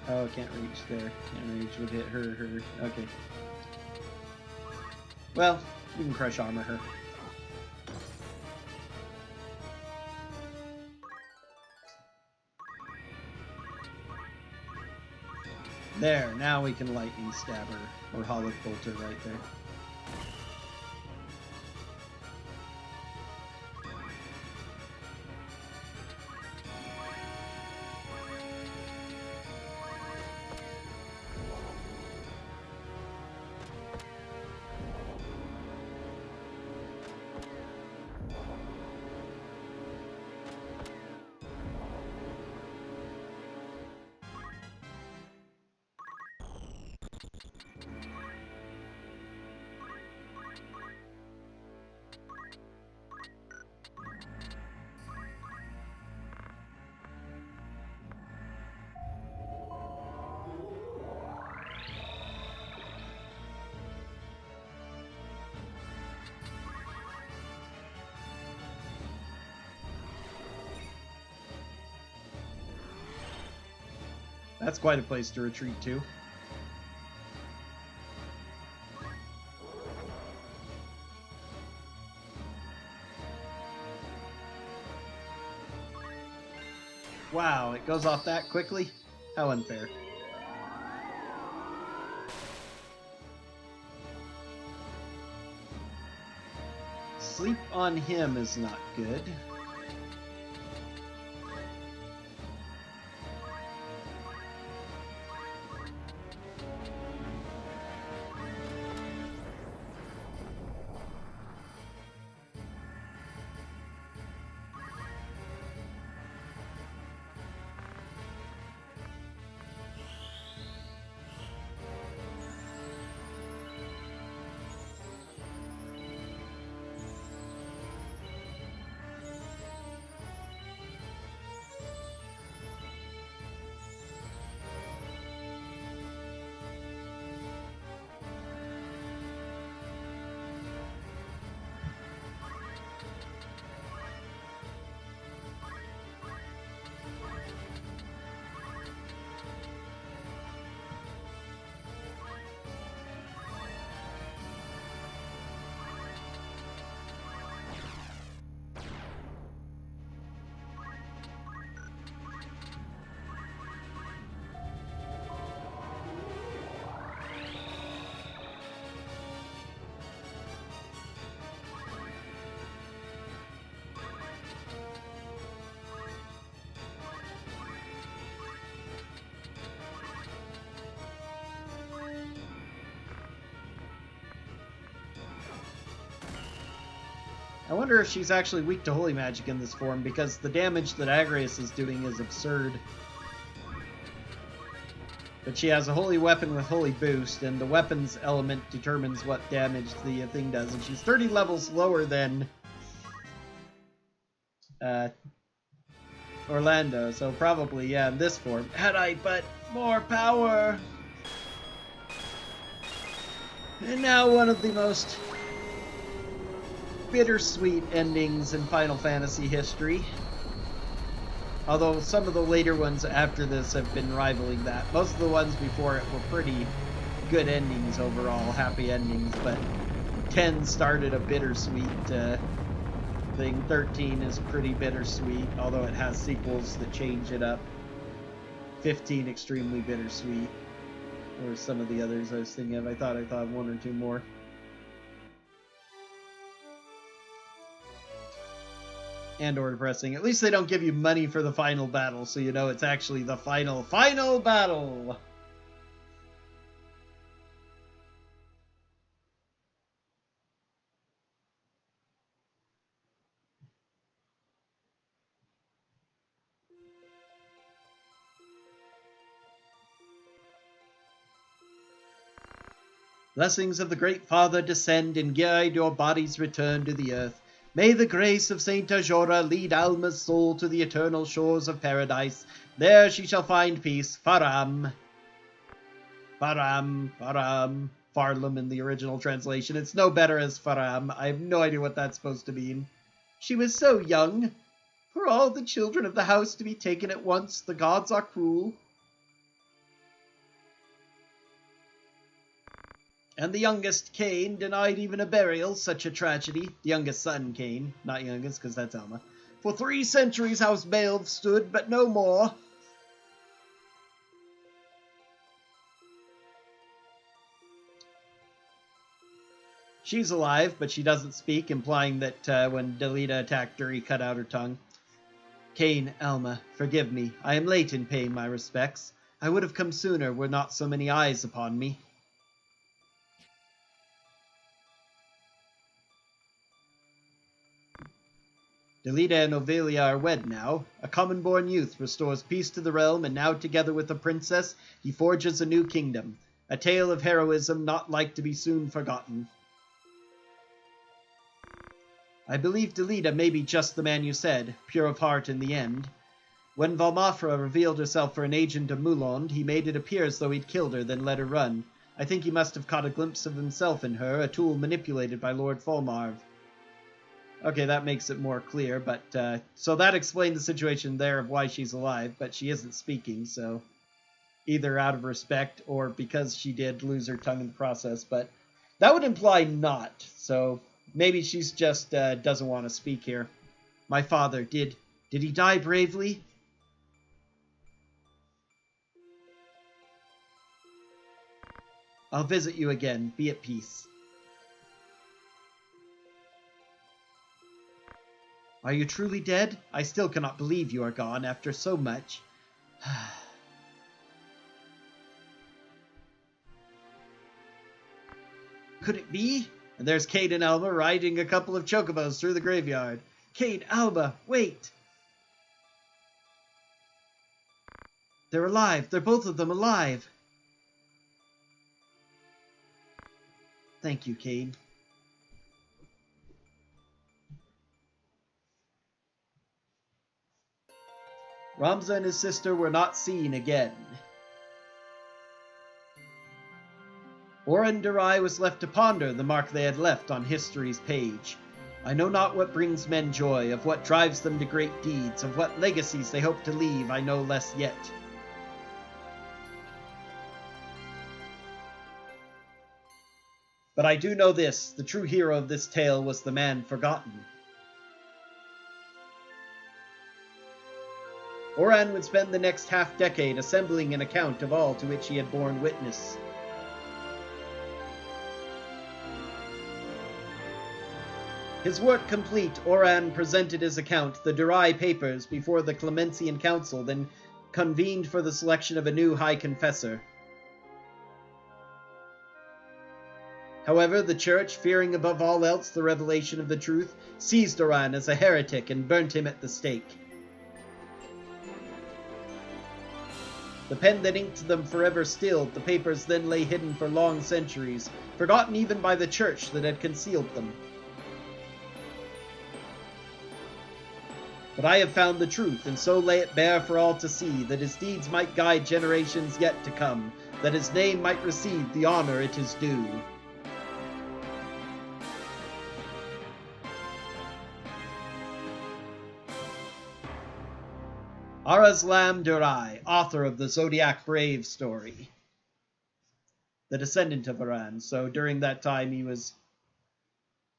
S1: Oh, can't reach there. Can't reach. Would hit her. Okay. Well, we can crush armor her. There, now we can lightning stab her, or holic bolt her right there. That's quite a place to retreat to. Wow, it goes off that quickly? How unfair. Sleep on him is not good. I wonder if she's actually weak to holy magic in this form, because the damage that Agrias is doing is absurd. But she has a holy weapon with holy boost, and the weapons element determines what damage the thing does, and she's 30 levels lower than Orlando, so probably, yeah, in this form. Had I but more power! And now one of the most bittersweet endings in Final Fantasy history. Although some of the later ones after this have been rivaling that. Most of the ones before it were pretty good endings overall, happy endings, but 10 started a bittersweet thing. 13 is pretty bittersweet, although it has sequels that change it up. 15 extremely bittersweet, or some of the others I was thinking of. I thought of one or two more. And or depressing. At least they don't give you money for the final battle, so you know it's actually the final battle! Blessings of the Great Father descend and guide your body's return to the earth. May the grace of Saint Ajora lead Alma's soul to the eternal shores of paradise. There she shall find peace. Faram. Faram. Faram. Farlam in the original translation. It's no better as Faram. I have no idea what that's supposed to mean. She was so young. For all the children of the house to be taken at once, the gods are cruel. And the youngest, Cain, denied even a burial, such a tragedy. The youngest son, Cain, not youngest, because that's Alma. For 3 centuries House Baelv stood, but no more. She's alive, but she doesn't speak, implying that when Delita attacked her, he cut out her tongue. Cain, Alma, forgive me. I am late in paying my respects. I would have come sooner were not so many eyes upon me. Delita and Ovelia are wed now. A common-born youth restores peace to the realm, and now together with the princess, he forges a new kingdom. A tale of heroism not like to be soon forgotten. I believe Delita may be just the man you said, pure of heart in the end. When Valmafra revealed herself for an agent of Mulond, he made it appear as though he'd killed her, then let her run. I think he must have caught a glimpse of himself in her, a tool manipulated by Lord Folmarv. Okay, that makes it more clear, but, so that explained the situation there of why she's alive, but she isn't speaking, so either out of respect or because she did lose her tongue in the process, but that would imply not, so maybe she's just, doesn't want to speak here. My father, did he die bravely? I'll visit you again. Be at peace. Are you truly dead? I still cannot believe you are gone after so much. Could it be? And there's Kate and Alba riding a couple of chocobos through the graveyard. Kate, Alba, wait! They're alive. They're both of them alive. Thank you, Kate. Ramza and his sister were not seen again. Oren Durai was left to ponder the mark they had left on history's page. I know not what brings men joy, of what drives them to great deeds, of what legacies they hope to leave, I know less yet. But I do know this, the true hero of this tale was the man forgotten. Oran would spend the next half-decade assembling an account of all to which he had borne witness. His work complete, Oran presented his account, the Durai Papers, before the Clemencian Council, then convened for the selection of a new High Confessor. However, the Church, fearing above all else the revelation of the truth, seized Oran as a heretic and burnt him at the stake. The pen that inked them forever stilled, the papers then lay hidden for long centuries, forgotten even by the Church that had concealed them. But I have found the truth, and so lay it bare for all to see, that his deeds might guide generations yet to come, that his name might receive the honor it is due. Arazlam Durai, author of the Zodiac Brave story. The descendant of Aran, so during that time he was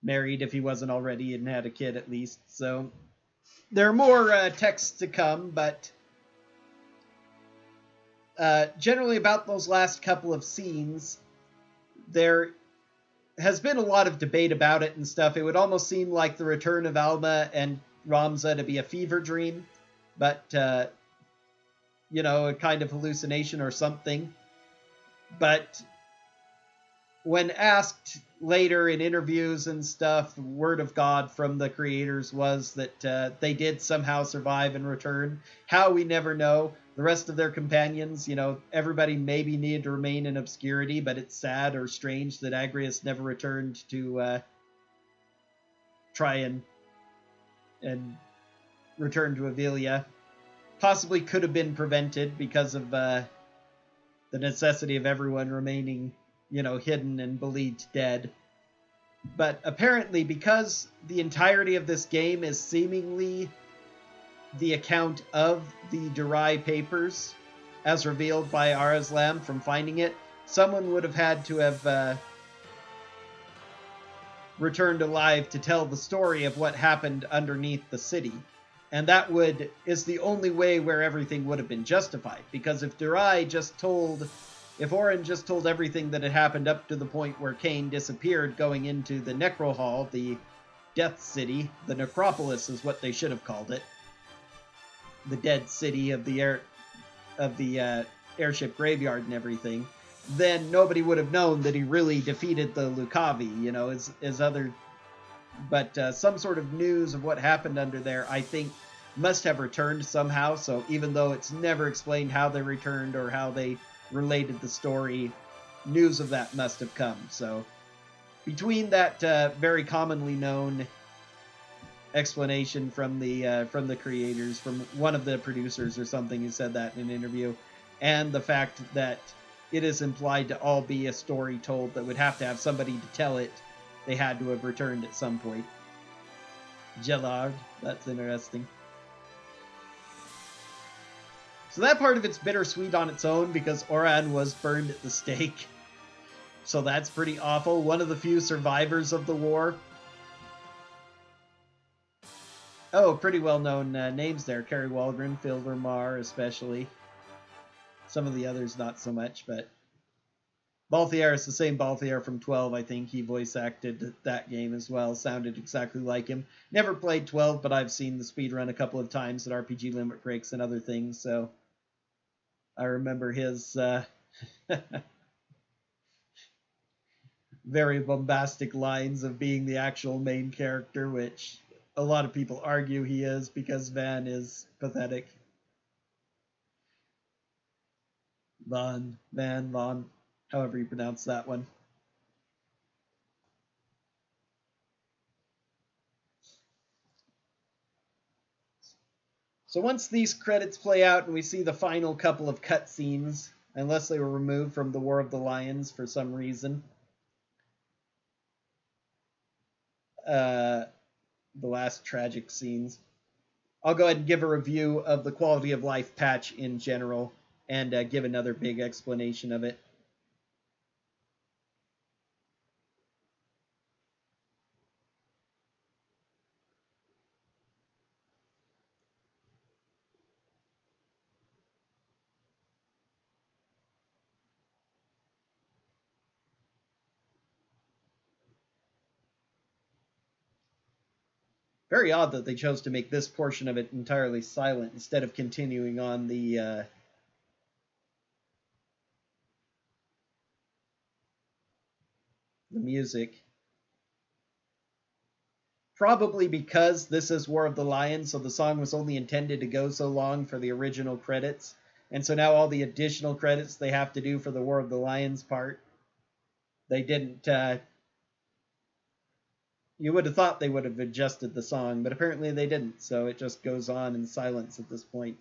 S1: married, if he wasn't already, and had a kid at least, so... There are more texts to come, but generally about those last couple of scenes, there has been a lot of debate about it and stuff. It would almost seem like the return of Alma and Ramza to be a fever dream, but, you know, a kind of hallucination or something. But when asked later in interviews and stuff, the word of God from the creators was that they did somehow survive and return. How, we never know. The rest of their companions, you know, everybody maybe needed to remain in obscurity, but it's sad or strange that Agrias never returned to try and return to Avelia. Possibly could have been prevented because of the necessity of everyone remaining, you know, hidden and believed dead. But apparently, because the entirety of this game is seemingly the account of the Durai Papers, as revealed by Arazlam from finding it, someone would have had to have returned alive to tell the story of what happened underneath the city. And that is the only way where everything would have been justified. Because if if Oren just told everything that had happened up to the point where Cain disappeared going into the Necro Hall, the Death City, the Necropolis is what they should have called it, the dead city of the airship graveyard and everything, then nobody would have known that he really defeated the Lucavi, you know, as other... But some sort of news of what happened under there, I think, must have returned somehow, so even though it's never explained how they returned or how they related the story, news of that must have come. So between that very commonly known explanation from the creators, from one of the producers or something who said that in an interview, and the fact that it is implied to all be a story told that would have to have somebody to tell it, they had to have returned at some point. Gellard, that's interesting. So that part of it's bittersweet on its own because Oran was burned at the stake. So that's pretty awful. One of the few survivors of the war. Oh, pretty well-known names there. Kerry Waldron, Phil Vermar especially. Some of the others not so much, but... Balthier is the same Balthier from 12, I think. He voice acted that game as well. Sounded exactly like him. Never played 12, but I've seen the speedrun a couple of times at RPG Limit Breaks and other things, so I remember his very bombastic lines of being the actual main character, which a lot of people argue he is because Van is pathetic. Van, however you pronounce that one. So once these credits play out and we see the final couple of cutscenes, unless they were removed from the War of the Lions for some reason, the last tragic scenes, I'll go ahead and give a review of the quality of life patch in general and give another big explanation of it. Very odd that they chose to make this portion of it entirely silent instead of continuing on the music. Probably because this is War of the Lions, so the song was only intended to go so long for the original credits. And so now all the additional credits they have to do for the War of the Lions part, they didn't. You would have thought they would have adjusted the song, but apparently they didn't, so it just goes on in silence at this point.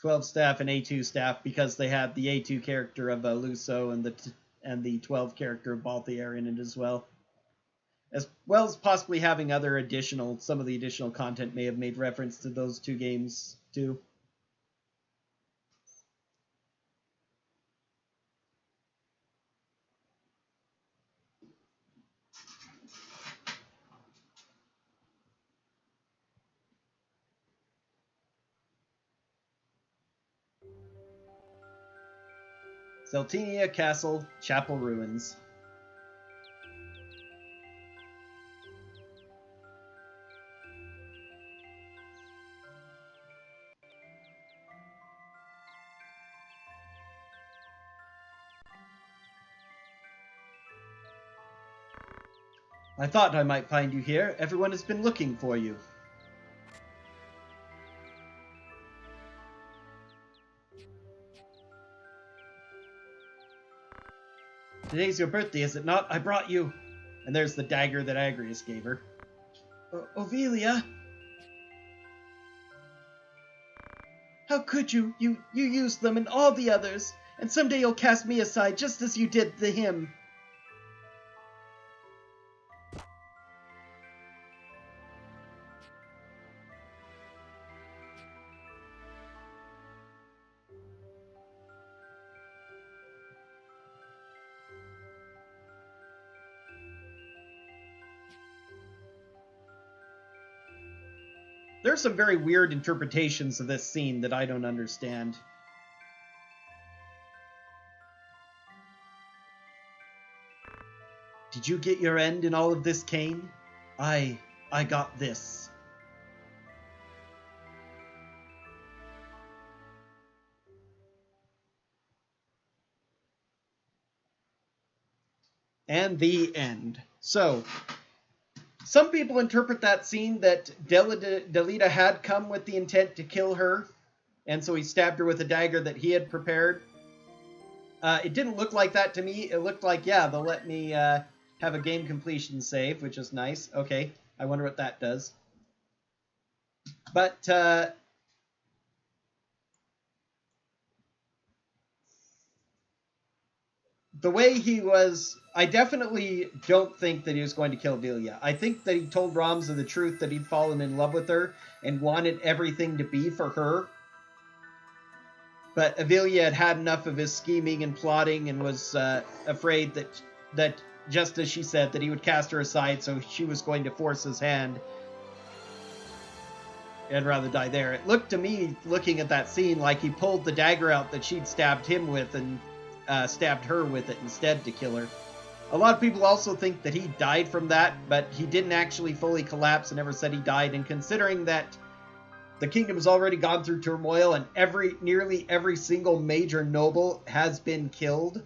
S1: 12 staff and A2 staff because they had the A2 character of Luso and the 12 character of Balthier in it as well as possibly having some of the additional content may have made reference to those two games too. Zeltinia Castle, Chapel Ruins. I thought I might find you here. Everyone has been looking for you. Today's your birthday, is it not? I brought you. And there's the dagger that Agrius gave her. Ovelia? How could you? You used them and all the others. And someday you'll cast me aside just as you did the him. There's some very weird interpretations of this scene that I don't understand. Did you get your end in all of this, Cain? I got this. And the end. So, some people interpret that scene that Delita had come with the intent to kill her, and so he stabbed her with a dagger that he had prepared. It didn't look like that to me. It looked like, yeah, they'll let me have a game completion save, which is nice. Okay, I wonder what that does. But the way he was, I definitely don't think that he was going to kill Velia. I think that he told Ramza the truth, that he'd fallen in love with her and wanted everything to be for her. But Avelia had had enough of his scheming and plotting and was afraid that, just as she said, that he would cast her aside, so she was going to force his hand and rather die there. It looked to me, looking at that scene, like he pulled the dagger out that she'd stabbed him with and stabbed her with it instead to kill her. A lot of people also think that he died from that, but he didn't actually fully collapse and never said he died. And considering that the kingdom has already gone through turmoil and nearly every single major noble has been killed,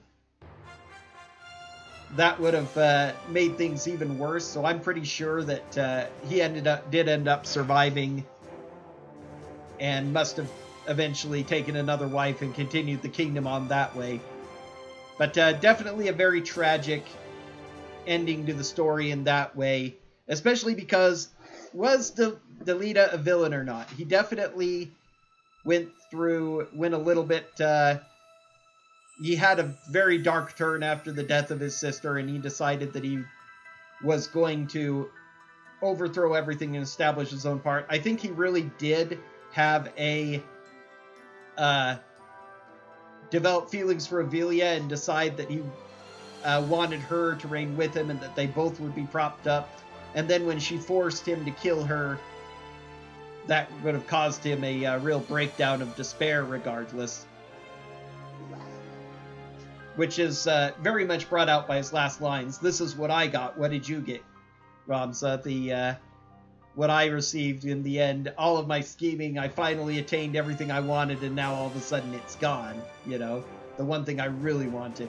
S1: that would have made things even worse. So I'm pretty sure that he did end up surviving and must have eventually taken another wife and continued the kingdom on that way. But definitely a very tragic ending to the story in that way, especially because was Delita a villain or not? He definitely went a little bit, he had a very dark turn after the death of his sister, and he decided that he was going to overthrow everything and establish his own part. I think he really did have develop feelings for Avelia and decide that he wanted her to reign with him and that they both would be propped up. And then when she forced him to kill her, that would have caused him a real breakdown of despair regardless. Which is very much brought out by his last lines. This is what I got. What did you get, Ramza? What I received in the end, all of my scheming, I finally attained everything I wanted, and now all of a sudden it's gone. You know, the one thing I really wanted.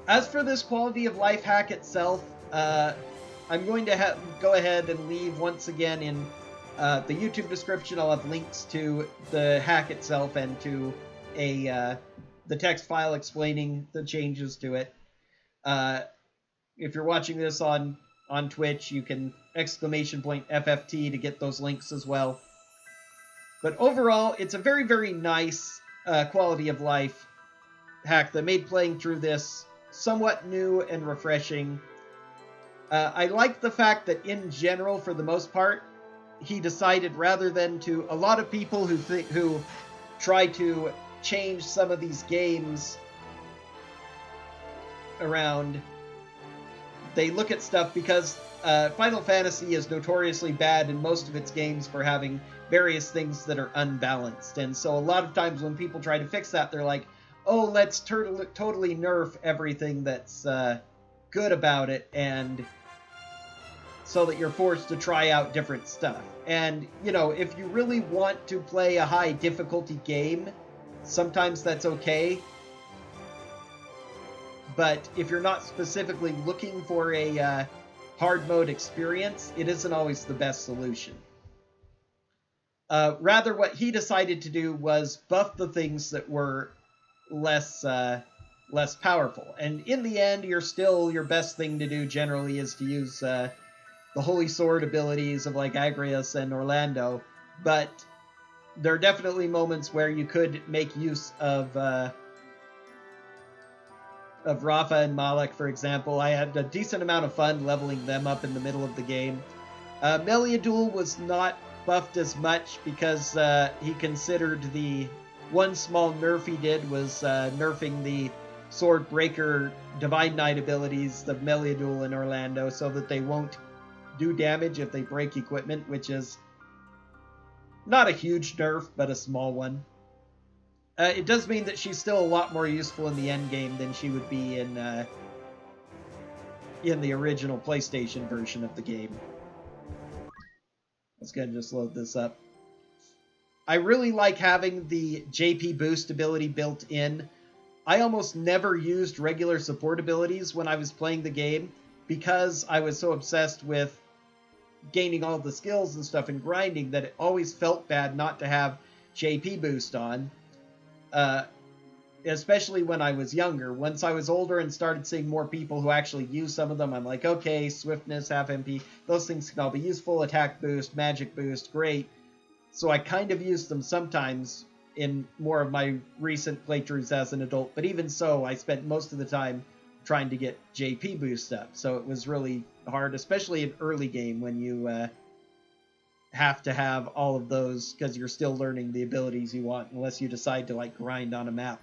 S1: As for this quality of life hack itself, I'm going to go ahead and leave once again in the YouTube description. I'll have links to the hack itself and to the text file explaining the changes to it. If you're watching this on Twitch, you can !FFT to get those links as well. But overall, it's a very, very nice quality of life hack that made playing through this somewhat new and refreshing. I like the fact that in general, for the most part, he decided rather than to a lot of people who try to change some of these games around, they look at stuff because Final Fantasy is notoriously bad in most of its games for having various things that are unbalanced. And so a lot of times when people try to fix that, they're like, oh, let's totally nerf everything that's good about it, and so that you're forced to try out different stuff. And, you know, if you really want to play a high difficulty game, sometimes that's okay. But if you're not specifically looking for a hard mode experience, it isn't always the best solution. Rather, what he decided to do was buff the things that were less powerful. And in the end, your best thing to do generally is to use the Holy Sword abilities of like Agrias and Orlando. But there are definitely moments where you could make use of Rafa and Malak, for example. I had a decent amount of fun leveling them up in the middle of the game. Meliadul was not buffed as much because he considered the one small nerf he did was nerfing the Sword Breaker Divine Knight abilities of Meliadul and Orlando so that they won't do damage if they break equipment, which is Not a huge nerf, but a small one. It does mean that she's still a lot more useful in the end game than she would be in the original PlayStation version of the game. Let's go ahead and just load this up. I really like having the JP boost ability built in. I almost never used regular support abilities when I was playing the game because I was so obsessed with gaining all the skills and stuff and grinding that it always felt bad not to have JP boost on. Especially when I was younger. Once I was older and started seeing more people who actually use some of them, I'm like, okay, swiftness, half MP, those things can all be useful. Attack boost, magic boost, great. So I kind of used them sometimes in more of my recent playthroughs as an adult, but even so, I spent most of the time trying to get JP boost up. So it was really hard, especially in early game when you have to have all of those because you're still learning the abilities you want unless you decide to like grind on a map.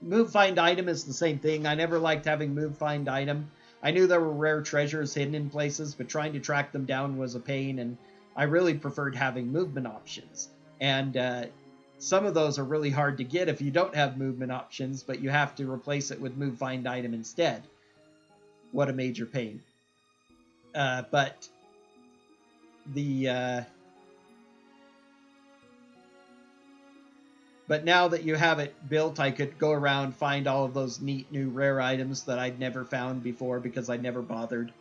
S1: Move find item is the same thing. I never liked having move find item. I knew there were rare treasures hidden in places, but trying to track them down was a pain, and I really preferred having movement options. And some of those are really hard to get if you don't have movement options, but you have to replace it with move find item instead. What a major pain. But now that you have it built, I could go around, find all of those neat new rare items that I'd never found before because I never bothered.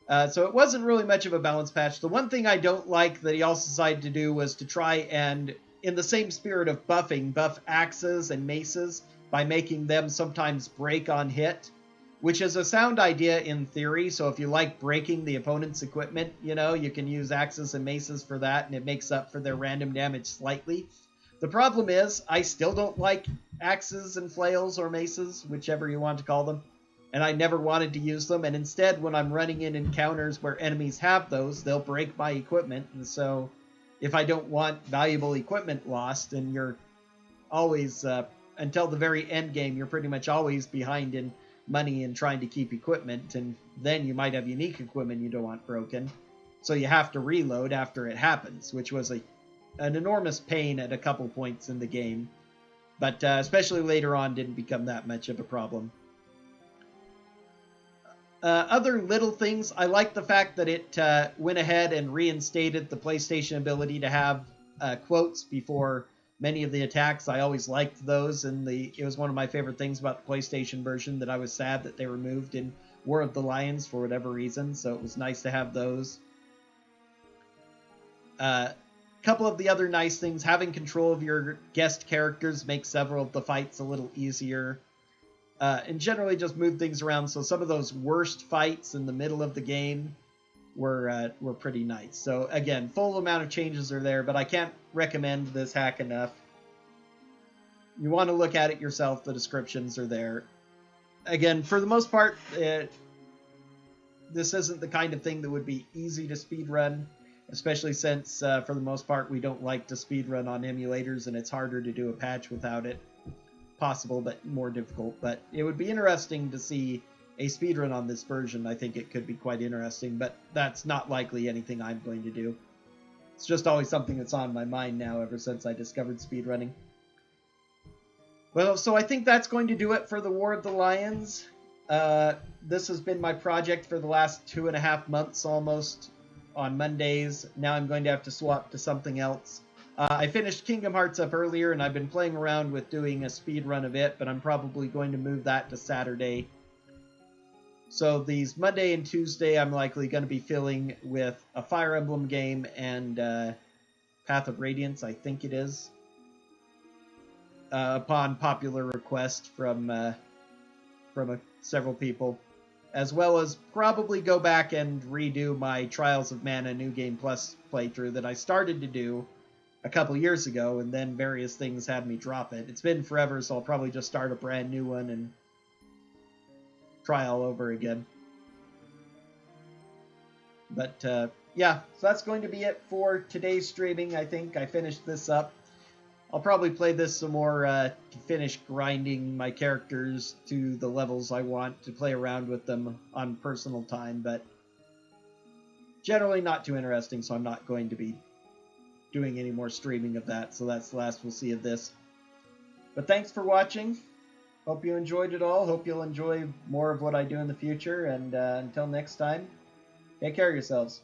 S1: So it wasn't really much of a balance patch. The one thing I don't like that he also decided to do was to try and, in the same spirit of buffing, buff axes and maces by making them sometimes break on hit, which is a sound idea in theory. So if you like breaking the opponent's equipment, you can use axes and maces for that, and it makes up for their random damage slightly. The problem is, I still don't like axes and flails or maces, whichever you want to call them, and I never wanted to use them, and instead, when I'm running in encounters where enemies have those, they'll break my equipment, and so if I don't want valuable equipment lost, and you're always, until the very end game, you're pretty much always behind in money and trying to keep equipment, and then you might have unique equipment you don't want broken, so you have to reload after it happens, which was an enormous pain at a couple points in the game, but especially later on didn't become that much of a problem. Other little things, I like the fact that it went ahead and reinstated the PlayStation ability to have quotes before many of the attacks. I always liked those, and it was one of my favorite things about the PlayStation version that I was sad that they removed in War of the Lions for whatever reason, so it was nice to have those. Couple of the other nice things, having control of your guest characters makes several of the fights a little easier. And generally just move things around, so some of those worst fights in the middle of the game were pretty nice. So again, full amount of changes are there, but I can't recommend this hack enough. You want to look at it yourself, the descriptions are there. Again, for the most part, this isn't the kind of thing that would be easy to speedrun, especially since, for the most part, we don't like to speedrun on emulators, and it's harder to do a patch without it. Possible, but more difficult. But it would be interesting to see a speedrun on this version. I think it could be quite interesting, but that's not likely anything I'm going to do. It's just always something that's on my mind now ever since I discovered speedrunning. Well, so I think that's going to do it for the War of the Lions. This has been my project for the last 2.5 months almost on Mondays. Now I'm going to have to swap to something else. I finished Kingdom Hearts up earlier, and I've been playing around with doing a speed run of it, but I'm probably going to move that to Saturday. So these Monday and Tuesday, I'm likely going to be filling with a Fire Emblem game and Path of Radiance, I think it is, upon popular request from several people, as well as probably go back and redo my Trials of Mana New Game Plus playthrough that I started to do a couple years ago, and then various things had me drop it. It's been forever, so I'll probably just start a brand new one and try all over again. But yeah, so that's going to be it for today's streaming. I think I finished this up. I'll probably play this some more to finish grinding my characters to the levels I want to play around with them on personal time, but generally not too interesting, so I'm not going to be doing any more streaming of that, so that's the last we'll see of this. But thanks for watching. Hope you enjoyed it all. Hope you'll enjoy more of what I do in the future. And until next time, take care of yourselves.